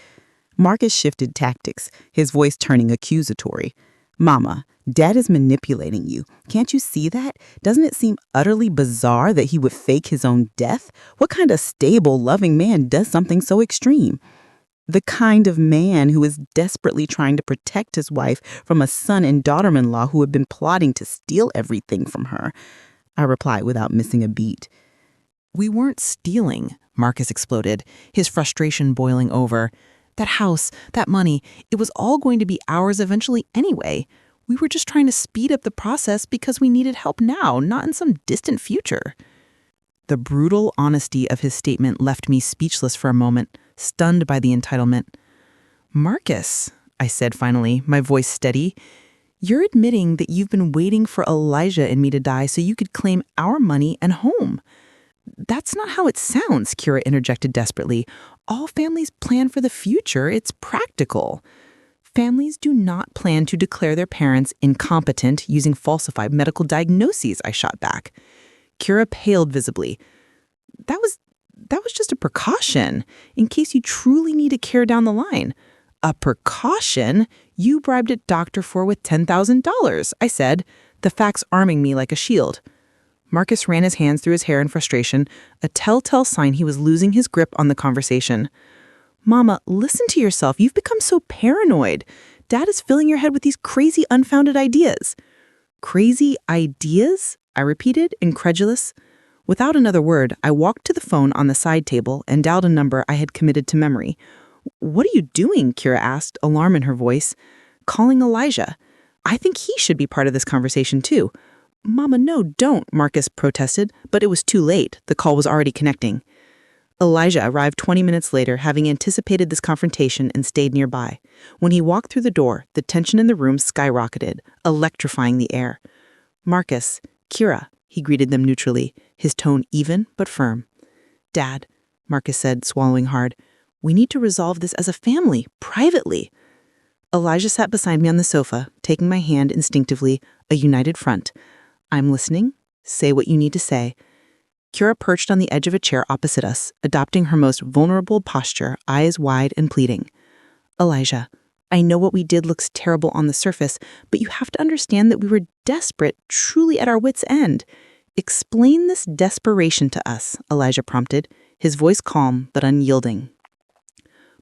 Marcus shifted tactics, his voice turning accusatory. Mama, Dad is manipulating you. Can't you see that? Doesn't it seem utterly bizarre that he would fake his own death? What kind of stable, loving man does something so extreme? The kind of man who is desperately trying to protect his wife from a son and daughter-in-law who have been plotting to steal everything from her, I replied without missing a beat. We weren't stealing, Marcus exploded, his frustration boiling over. That house, that money, it was all going to be ours eventually anyway. We were just trying to speed up the process because we needed help now, not in some distant future. The brutal honesty of his statement left me speechless for a moment, stunned by the entitlement. Marcus, I said finally, my voice steady, you're admitting that you've been waiting for Elijah and me to die so you could claim our money and home. That's not how it sounds, Kira interjected desperately. All families plan for the future. It's practical. Families do not plan to declare their parents incompetent using falsified medical diagnoses, I shot back. Kira paled visibly. That was just a precaution, in case you truly need a care down the line. A precaution? You bribed a doctor for with $10,000, I said, the facts arming me like a shield. Marcus ran his hands through his hair in frustration, a telltale sign he was losing his grip on the conversation. Mama, listen to yourself. You've become so paranoid. Dad is filling your head with these crazy, unfounded ideas. Crazy ideas? I repeated, incredulous. Without another word, I walked to the phone on the side table and dialed a number I had committed to memory. What are you doing? Kira asked, alarm in her voice. Calling Elijah. I think he should be part of this conversation too. Mama, no, don't, Marcus protested, but it was too late. The call was already connecting. Elijah arrived 20 minutes later, having anticipated this confrontation and stayed nearby. When he walked through the door, the tension in the room skyrocketed, electrifying the air. Marcus, Kira, he greeted them neutrally, his tone even but firm. Dad, Marcus said, swallowing hard, we need to resolve this as a family, privately. Elijah sat beside me on the sofa, taking my hand instinctively, a united front. I'm listening. Say what you need to say. Kira perched on the edge of a chair opposite us, adopting her most vulnerable posture, eyes wide and pleading. Elijah, I know what we did looks terrible on the surface, but you have to understand that we were desperate, truly at our wits' end. Explain this desperation to us, Elijah prompted, his voice calm but unyielding.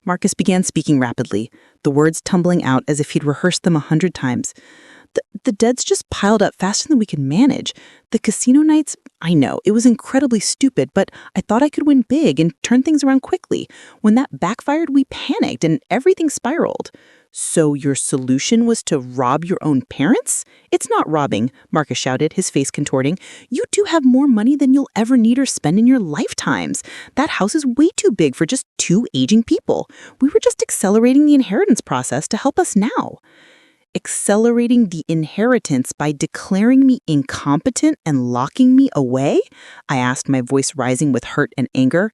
Marcus began speaking rapidly, the words tumbling out as if he'd rehearsed them 100 times. The debts just piled up faster than we could manage. The casino nights, I know, it was incredibly stupid, but I thought I could win big and turn things around quickly. When that backfired, we panicked and everything spiraled. So your solution was to rob your own parents? It's not robbing, Marcus shouted, his face contorting. You do have more money than you'll ever need or spend in your lifetimes. That house is way too big for just 2 aging people. We were just accelerating the inheritance process to help us now. Accelerating the inheritance by declaring me incompetent and locking me away? I asked, my voice rising with hurt and anger.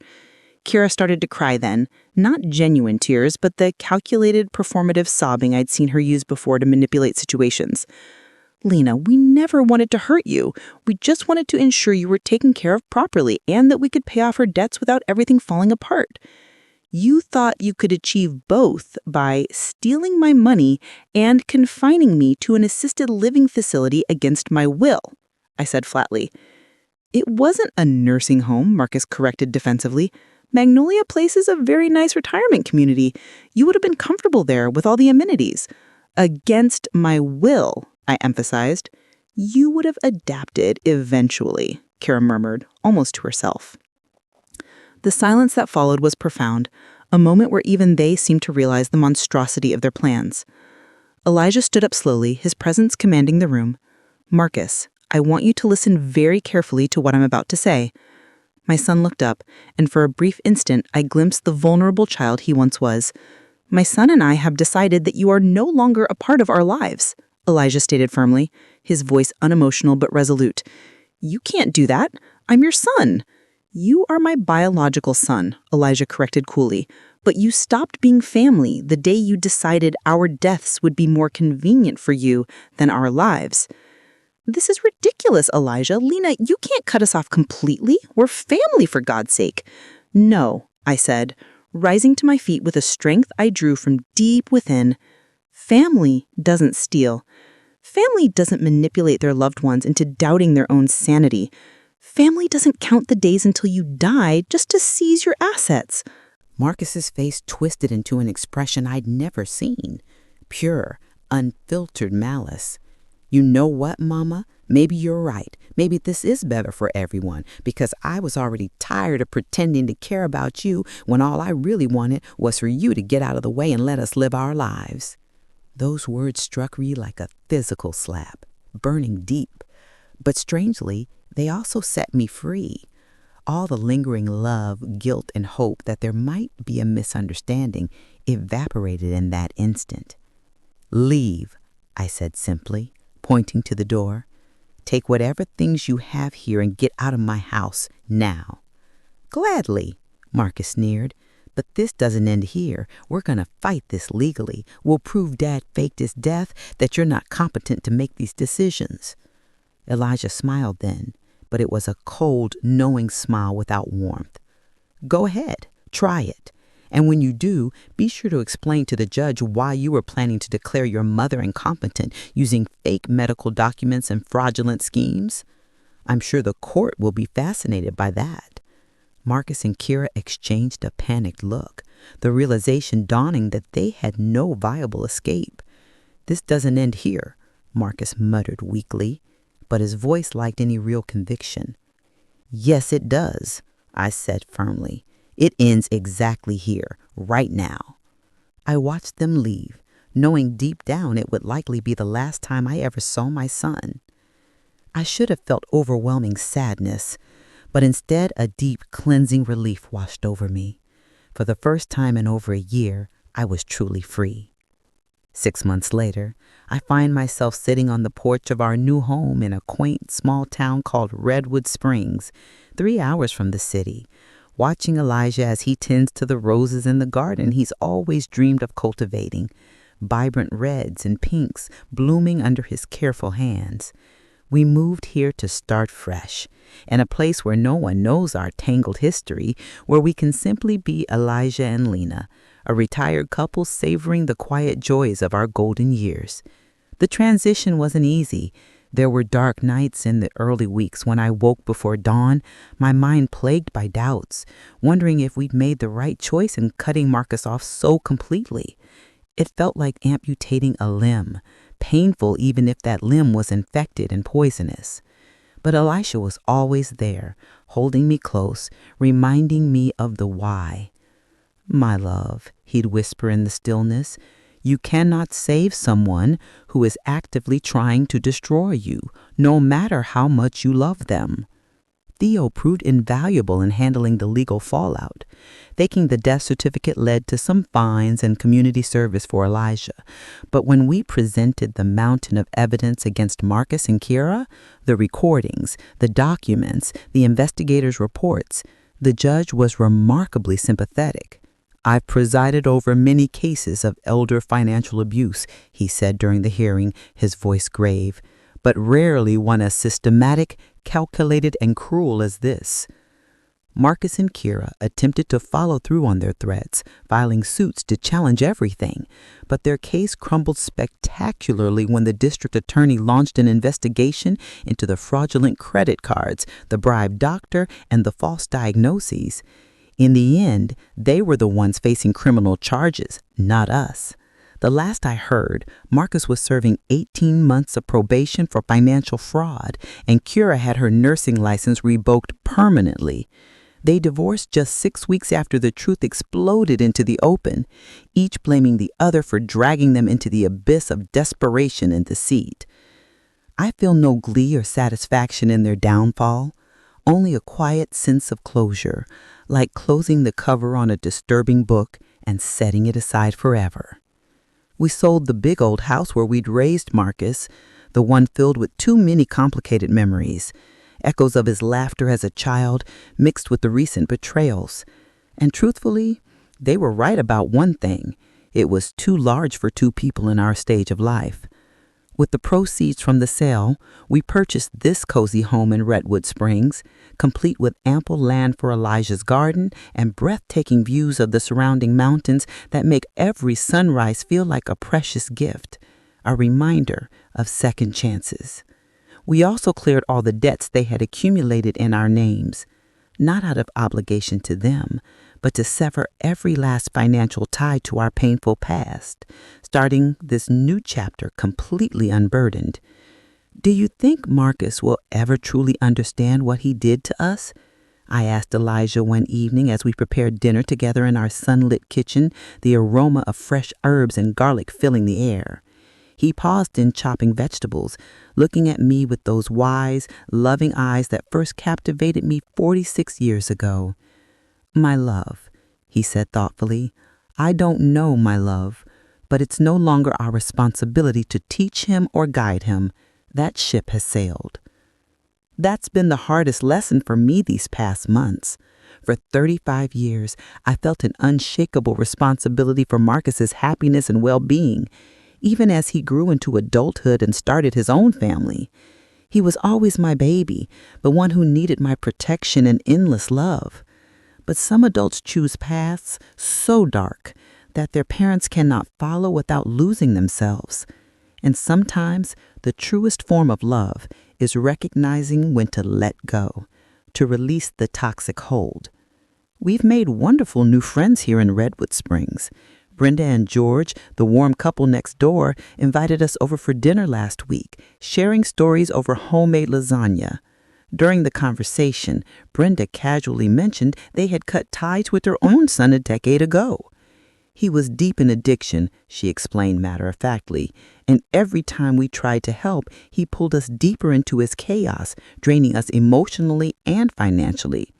Kira started to cry then, not genuine tears, but the calculated, performative sobbing I'd seen her use before to manipulate situations. Lena, we never wanted to hurt you. We just wanted to ensure you were taken care of properly and that we could pay off our debts without everything falling apart. You thought you could achieve both by stealing my money and confining me to an assisted living facility against my will, I said flatly. It wasn't a nursing home, Marcus corrected defensively. Magnolia Place is a very nice retirement community. You would have been comfortable there with all the amenities. Against my will, I emphasized. You would have adapted eventually, Kira murmured, almost to herself. The silence that followed was profound, a moment where even they seemed to realize the monstrosity of their plans. Elijah stood up slowly, his presence commanding the room. Marcus, I want you to listen very carefully to what I'm about to say. My son looked up, and for a brief instant I glimpsed the vulnerable child he once was. My son and I have decided that you are no longer a part of our lives, Elijah stated firmly, his voice unemotional but resolute. You can't do that. I'm your son. You are my biological son, Elijah corrected coolly, but you stopped being family the day you decided our deaths would be more convenient for you than our lives. This is ridiculous, Elijah. Lena, you can't cut us off completely. We're family, for God's sake. No, I said, rising to my feet with a strength I drew from deep within. Family doesn't steal. Family doesn't manipulate their loved ones into doubting their own sanity. Family doesn't count the days until you die just to seize your assets. Marcus's face twisted into an expression I'd never seen. Pure, unfiltered malice. You know what, Mama? Maybe you're right. Maybe this is better for everyone, because I was already tired of pretending to care about you when all I really wanted was for you to get out of the way and let us live our lives. Those words struck me like a physical slap, burning deep. But strangely, they also set me free. All the lingering love, guilt, and hope that there might be a misunderstanding evaporated in that instant. Leave, I said simply, pointing to the door. Take whatever things you have here and get out of my house now. Gladly, Marcus sneered. But this doesn't end here. We're going to fight this legally. We'll prove Dad faked his death, that you're not competent to make these decisions. Elijah smiled then, but it was a cold, knowing smile without warmth. Go ahead, try it. And when you do, be sure to explain to the judge why you were planning to declare your mother incompetent using fake medical documents and fraudulent schemes. I'm sure the court will be fascinated by that. Marcus and Kira exchanged a panicked look, the realization dawning that they had no viable escape. This doesn't end here, Marcus muttered weakly, but his voice lacked any real conviction. Yes, it does, I said firmly. It ends exactly here, right now. I watched them leave, knowing deep down it would likely be the last time I ever saw my son. I should have felt overwhelming sadness, but instead a deep, cleansing relief washed over me. For the first time in over a year, I was truly free. 6 months later, I find myself sitting on the porch of our new home in a quaint small town called Redwood Springs, 3 hours from the city, watching Elijah as he tends to the roses in the garden he's always dreamed of cultivating, vibrant reds and pinks blooming under his careful hands. We moved here to start fresh, in a place where no one knows our tangled history, where we can simply be Elijah and Lena, a retired couple savoring the quiet joys of our golden years. The transition wasn't easy. There were dark nights in the early weeks when I woke before dawn, my mind plagued by doubts, wondering if we'd made the right choice in cutting Marcus off so completely. It felt like amputating a limb, painful even if that limb was infected and poisonous. But Elisha was always there, holding me close, reminding me of the why. My love, he'd whisper in the stillness, you cannot save someone who is actively trying to destroy you, no matter how much you love them. Theo proved invaluable in handling the legal fallout. Faking the death certificate led to some fines and community service for Elijah. But when we presented the mountain of evidence against Marcus and Kira, the recordings, the documents, the investigators' reports, the judge was remarkably sympathetic. I've presided over many cases of elder financial abuse, he said during the hearing, his voice grave, but rarely one as systematic, calculated, and cruel as this. Marcus and Kira attempted to follow through on their threats, filing suits to challenge everything, but their case crumbled spectacularly when the district attorney launched an investigation into the fraudulent credit cards, the bribed doctor, and the false diagnoses. In the end, they were the ones facing criminal charges, not us. The last I heard, Marcus was serving 18 months of probation for financial fraud, and Kira had her nursing license revoked permanently. They divorced just 6 weeks after the truth exploded into the open, each blaming the other for dragging them into the abyss of desperation and deceit. I feel no glee or satisfaction in their downfall, only a quiet sense of closure, like closing the cover on a disturbing book and setting it aside forever. We sold the big old house where we'd raised Marcus, the one filled with too many complicated memories, echoes of his laughter as a child mixed with the recent betrayals. And truthfully, they were right about one thing. It was too large for 2 people in our stage of life. With the proceeds from the sale, we purchased this cozy home in Redwood Springs, complete with ample land for Elijah's garden and breathtaking views of the surrounding mountains that make every sunrise feel like a precious gift, a reminder of second chances. We also cleared all the debts they had accumulated in our names, not out of obligation to them, but to sever every last financial tie to our painful past, starting this new chapter completely unburdened. Do you think Marcus will ever truly understand what he did to us? I asked Elijah one evening as we prepared dinner together in our sunlit kitchen, the aroma of fresh herbs and garlic filling the air. He paused in chopping vegetables, looking at me with those wise, loving eyes that first captivated me 46 years ago. My love, he said thoughtfully, I don't know my love, but it's no longer our responsibility to teach him or guide him. That ship has sailed. That's been the hardest lesson for me these past months. For 35 years, I felt an unshakable responsibility for Marcus's happiness and well-being, even as he grew into adulthood and started his own family. He was always my baby, the one who needed my protection and endless love. But some adults choose paths so dark that their parents cannot follow without losing themselves. And sometimes the truest form of love is recognizing when to let go, to release the toxic hold. We've made wonderful new friends here in Redwood Springs. Brenda and George, the warm couple next door, invited us over for dinner last week, sharing stories over homemade lasagna. During the conversation, Brenda casually mentioned they had cut ties with their own son a decade ago. He was deep in addiction, she explained matter-of-factly, and every time we tried to help, he pulled us deeper into his chaos, draining us emotionally and financially.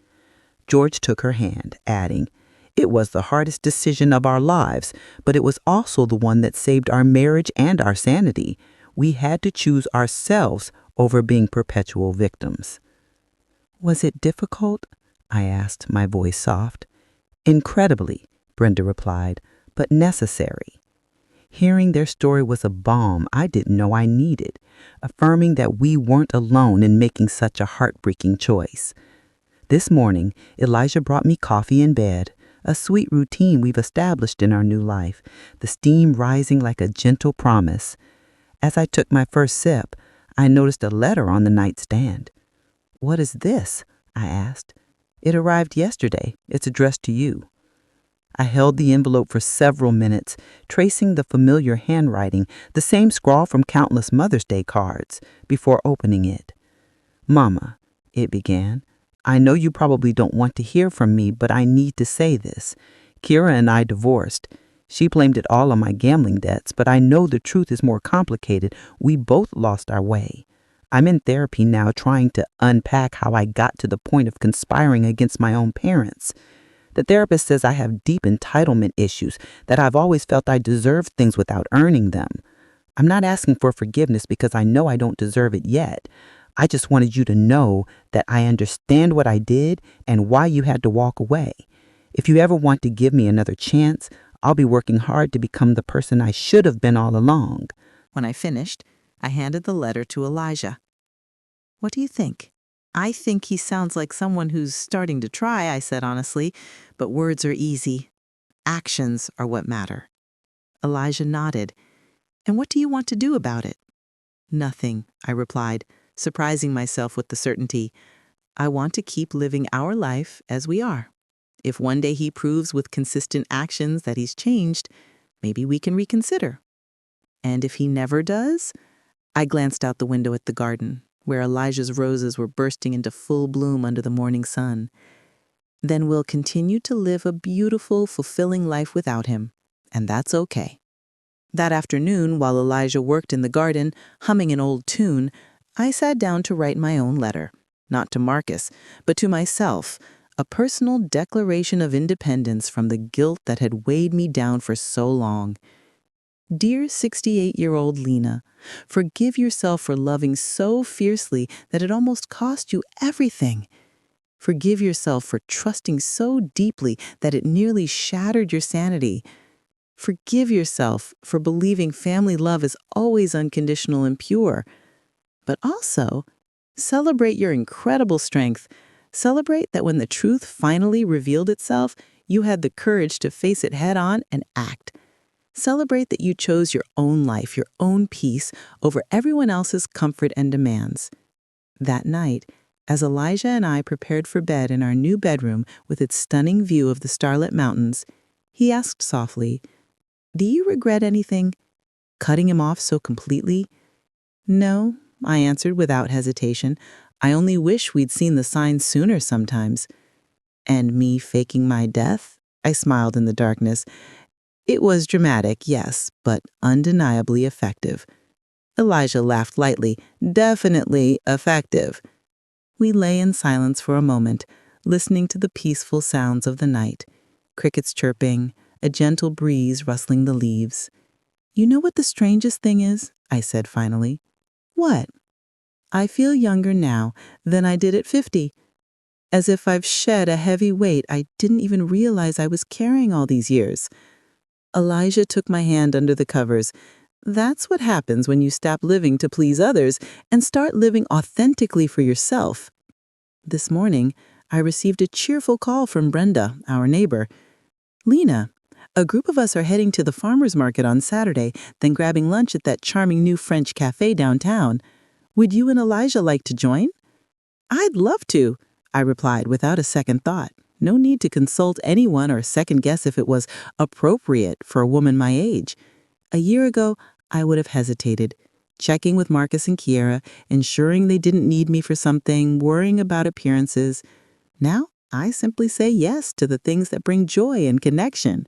George took her hand, adding, It was the hardest decision of our lives, but it was also the one that saved our marriage and our sanity. We had to choose ourselves over being perpetual victims. Was it difficult? I asked, my voice soft. Incredibly, Brenda replied, but necessary. Hearing their story was a balm I didn't know I needed, affirming that we weren't alone in making such a heartbreaking choice. This morning, Elijah brought me coffee in bed, a sweet routine we've established in our new life, the steam rising like a gentle promise. As I took my first sip, I noticed a letter on the nightstand. What is this? I asked. It arrived yesterday. It's addressed to you. I held the envelope for several minutes, tracing the familiar handwriting, the same scrawl from countless Mother's Day cards, before opening it. Mama, it began, I know you probably don't want to hear from me, but I need to say this. Kira and I divorced. She blamed it all on my gambling debts, but I know the truth is more complicated. We both lost our way. I'm in therapy now trying to unpack how I got to the point of conspiring against my own parents. The therapist says I have deep entitlement issues, that I've always felt I deserved things without earning them. I'm not asking for forgiveness because I know I don't deserve it yet. I just wanted you to know that I understand what I did and why you had to walk away. If you ever want to give me another chance, I'll be working hard to become the person I should have been all along. When I finished, I handed the letter to Elijah. What do you think? I think he sounds like someone who's starting to try, I said honestly, but words are easy. Actions are what matter. Elijah nodded. And what do you want to do about it? Nothing, I replied, surprising myself with the certainty. I want to keep living our life as we are. If one day he proves with consistent actions that he's changed, maybe we can reconsider. And if he never does? I glanced out the window at the garden, where Elijah's roses were bursting into full bloom under the morning sun. Then we'll continue to live a beautiful, fulfilling life without him, and that's okay. That afternoon, while Elijah worked in the garden, humming an old tune, I sat down to write my own letter, not to Marcus, but to myself, a personal declaration of independence from the guilt that had weighed me down for so long. Dear 68-year-old Lena, forgive yourself for loving so fiercely that it almost cost you everything. Forgive yourself for trusting so deeply that it nearly shattered your sanity. Forgive yourself for believing family love is always unconditional and pure. But also, celebrate your incredible strength. Celebrate that when the truth finally revealed itself, you had the courage to face it head on and act. Celebrate that you chose your own life, your own peace, over everyone else's comfort and demands. That night, as Elijah and I prepared for bed in our new bedroom with its stunning view of the starlit mountains, he asked softly, "Do you regret anything? Cutting him off so completely?" "No," I answered without hesitation. "I only wish we'd seen the signs sooner sometimes." "And me faking my death?" I smiled in the darkness. "It was dramatic, yes, but undeniably effective." Elijah laughed lightly. "Definitely effective." We lay in silence for a moment, listening to the peaceful sounds of the night. Crickets chirping, a gentle breeze rustling the leaves. "You know what the strangest thing is?" I said finally. "What?" "I feel younger now than I did at 50. As if I've shed a heavy weight I didn't even realize I was carrying all these years." Elijah took my hand under the covers. "That's what happens when you stop living to please others and start living authentically for yourself." This morning, I received a cheerful call from Brenda, our neighbor. "Lena, a group of us are heading to the farmer's market on Saturday, then grabbing lunch at that charming new French cafe downtown. Would you and Elijah like to join?" "I'd love to," I replied without a second thought. No need to consult anyone or second guess if it was appropriate for a woman my age. A year ago, I would have hesitated, checking with Marcus and Kiera, ensuring they didn't need me for something, worrying about appearances. Now, I simply say yes to the things that bring joy and connection.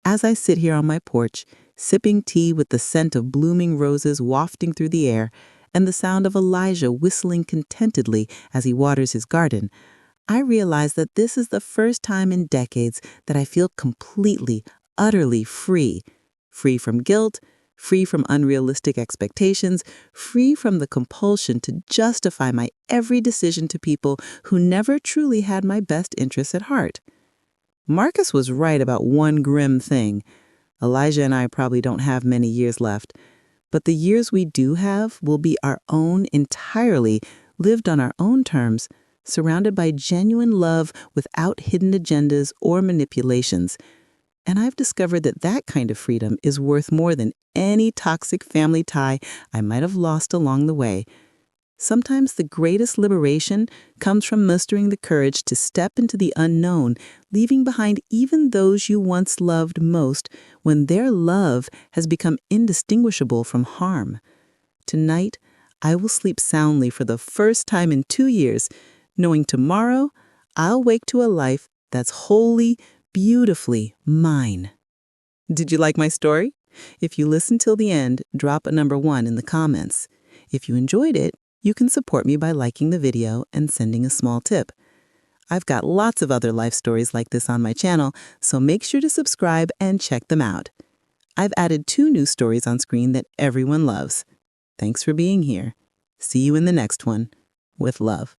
As I sit here on my porch, sipping tea with the scent of blooming roses wafting through the air and the sound of Elijah whistling contentedly as he waters his garden, I realize that this is the first time in decades that I feel completely, utterly free. Free from guilt, free from unrealistic expectations, free from the compulsion to justify my every decision to people who never truly had my best interests at heart. Marcus was right about one grim thing. Elijah and I probably don't have many years left, but the years we do have will be our own entirely, lived on our own terms, surrounded by genuine love without hidden agendas or manipulations. And I've discovered that that kind of freedom is worth more than any toxic family tie I might have lost along the way. Sometimes the greatest liberation comes from mustering the courage to step into the unknown, leaving behind even those you once loved most when their love has become indistinguishable from harm. Tonight, I will sleep soundly for the first time in 2 years, knowing tomorrow I'll wake to a life that's wholly, beautifully mine. Did you like my story? If you listened till the end, drop a number 1 in the comments. If you enjoyed it, you can support me by liking the video and sending a small tip. I've got lots of other life stories like this on my channel, so make sure to subscribe and check them out. I've added 2 new stories on screen that everyone loves. Thanks for being here. See you in the next one. With love.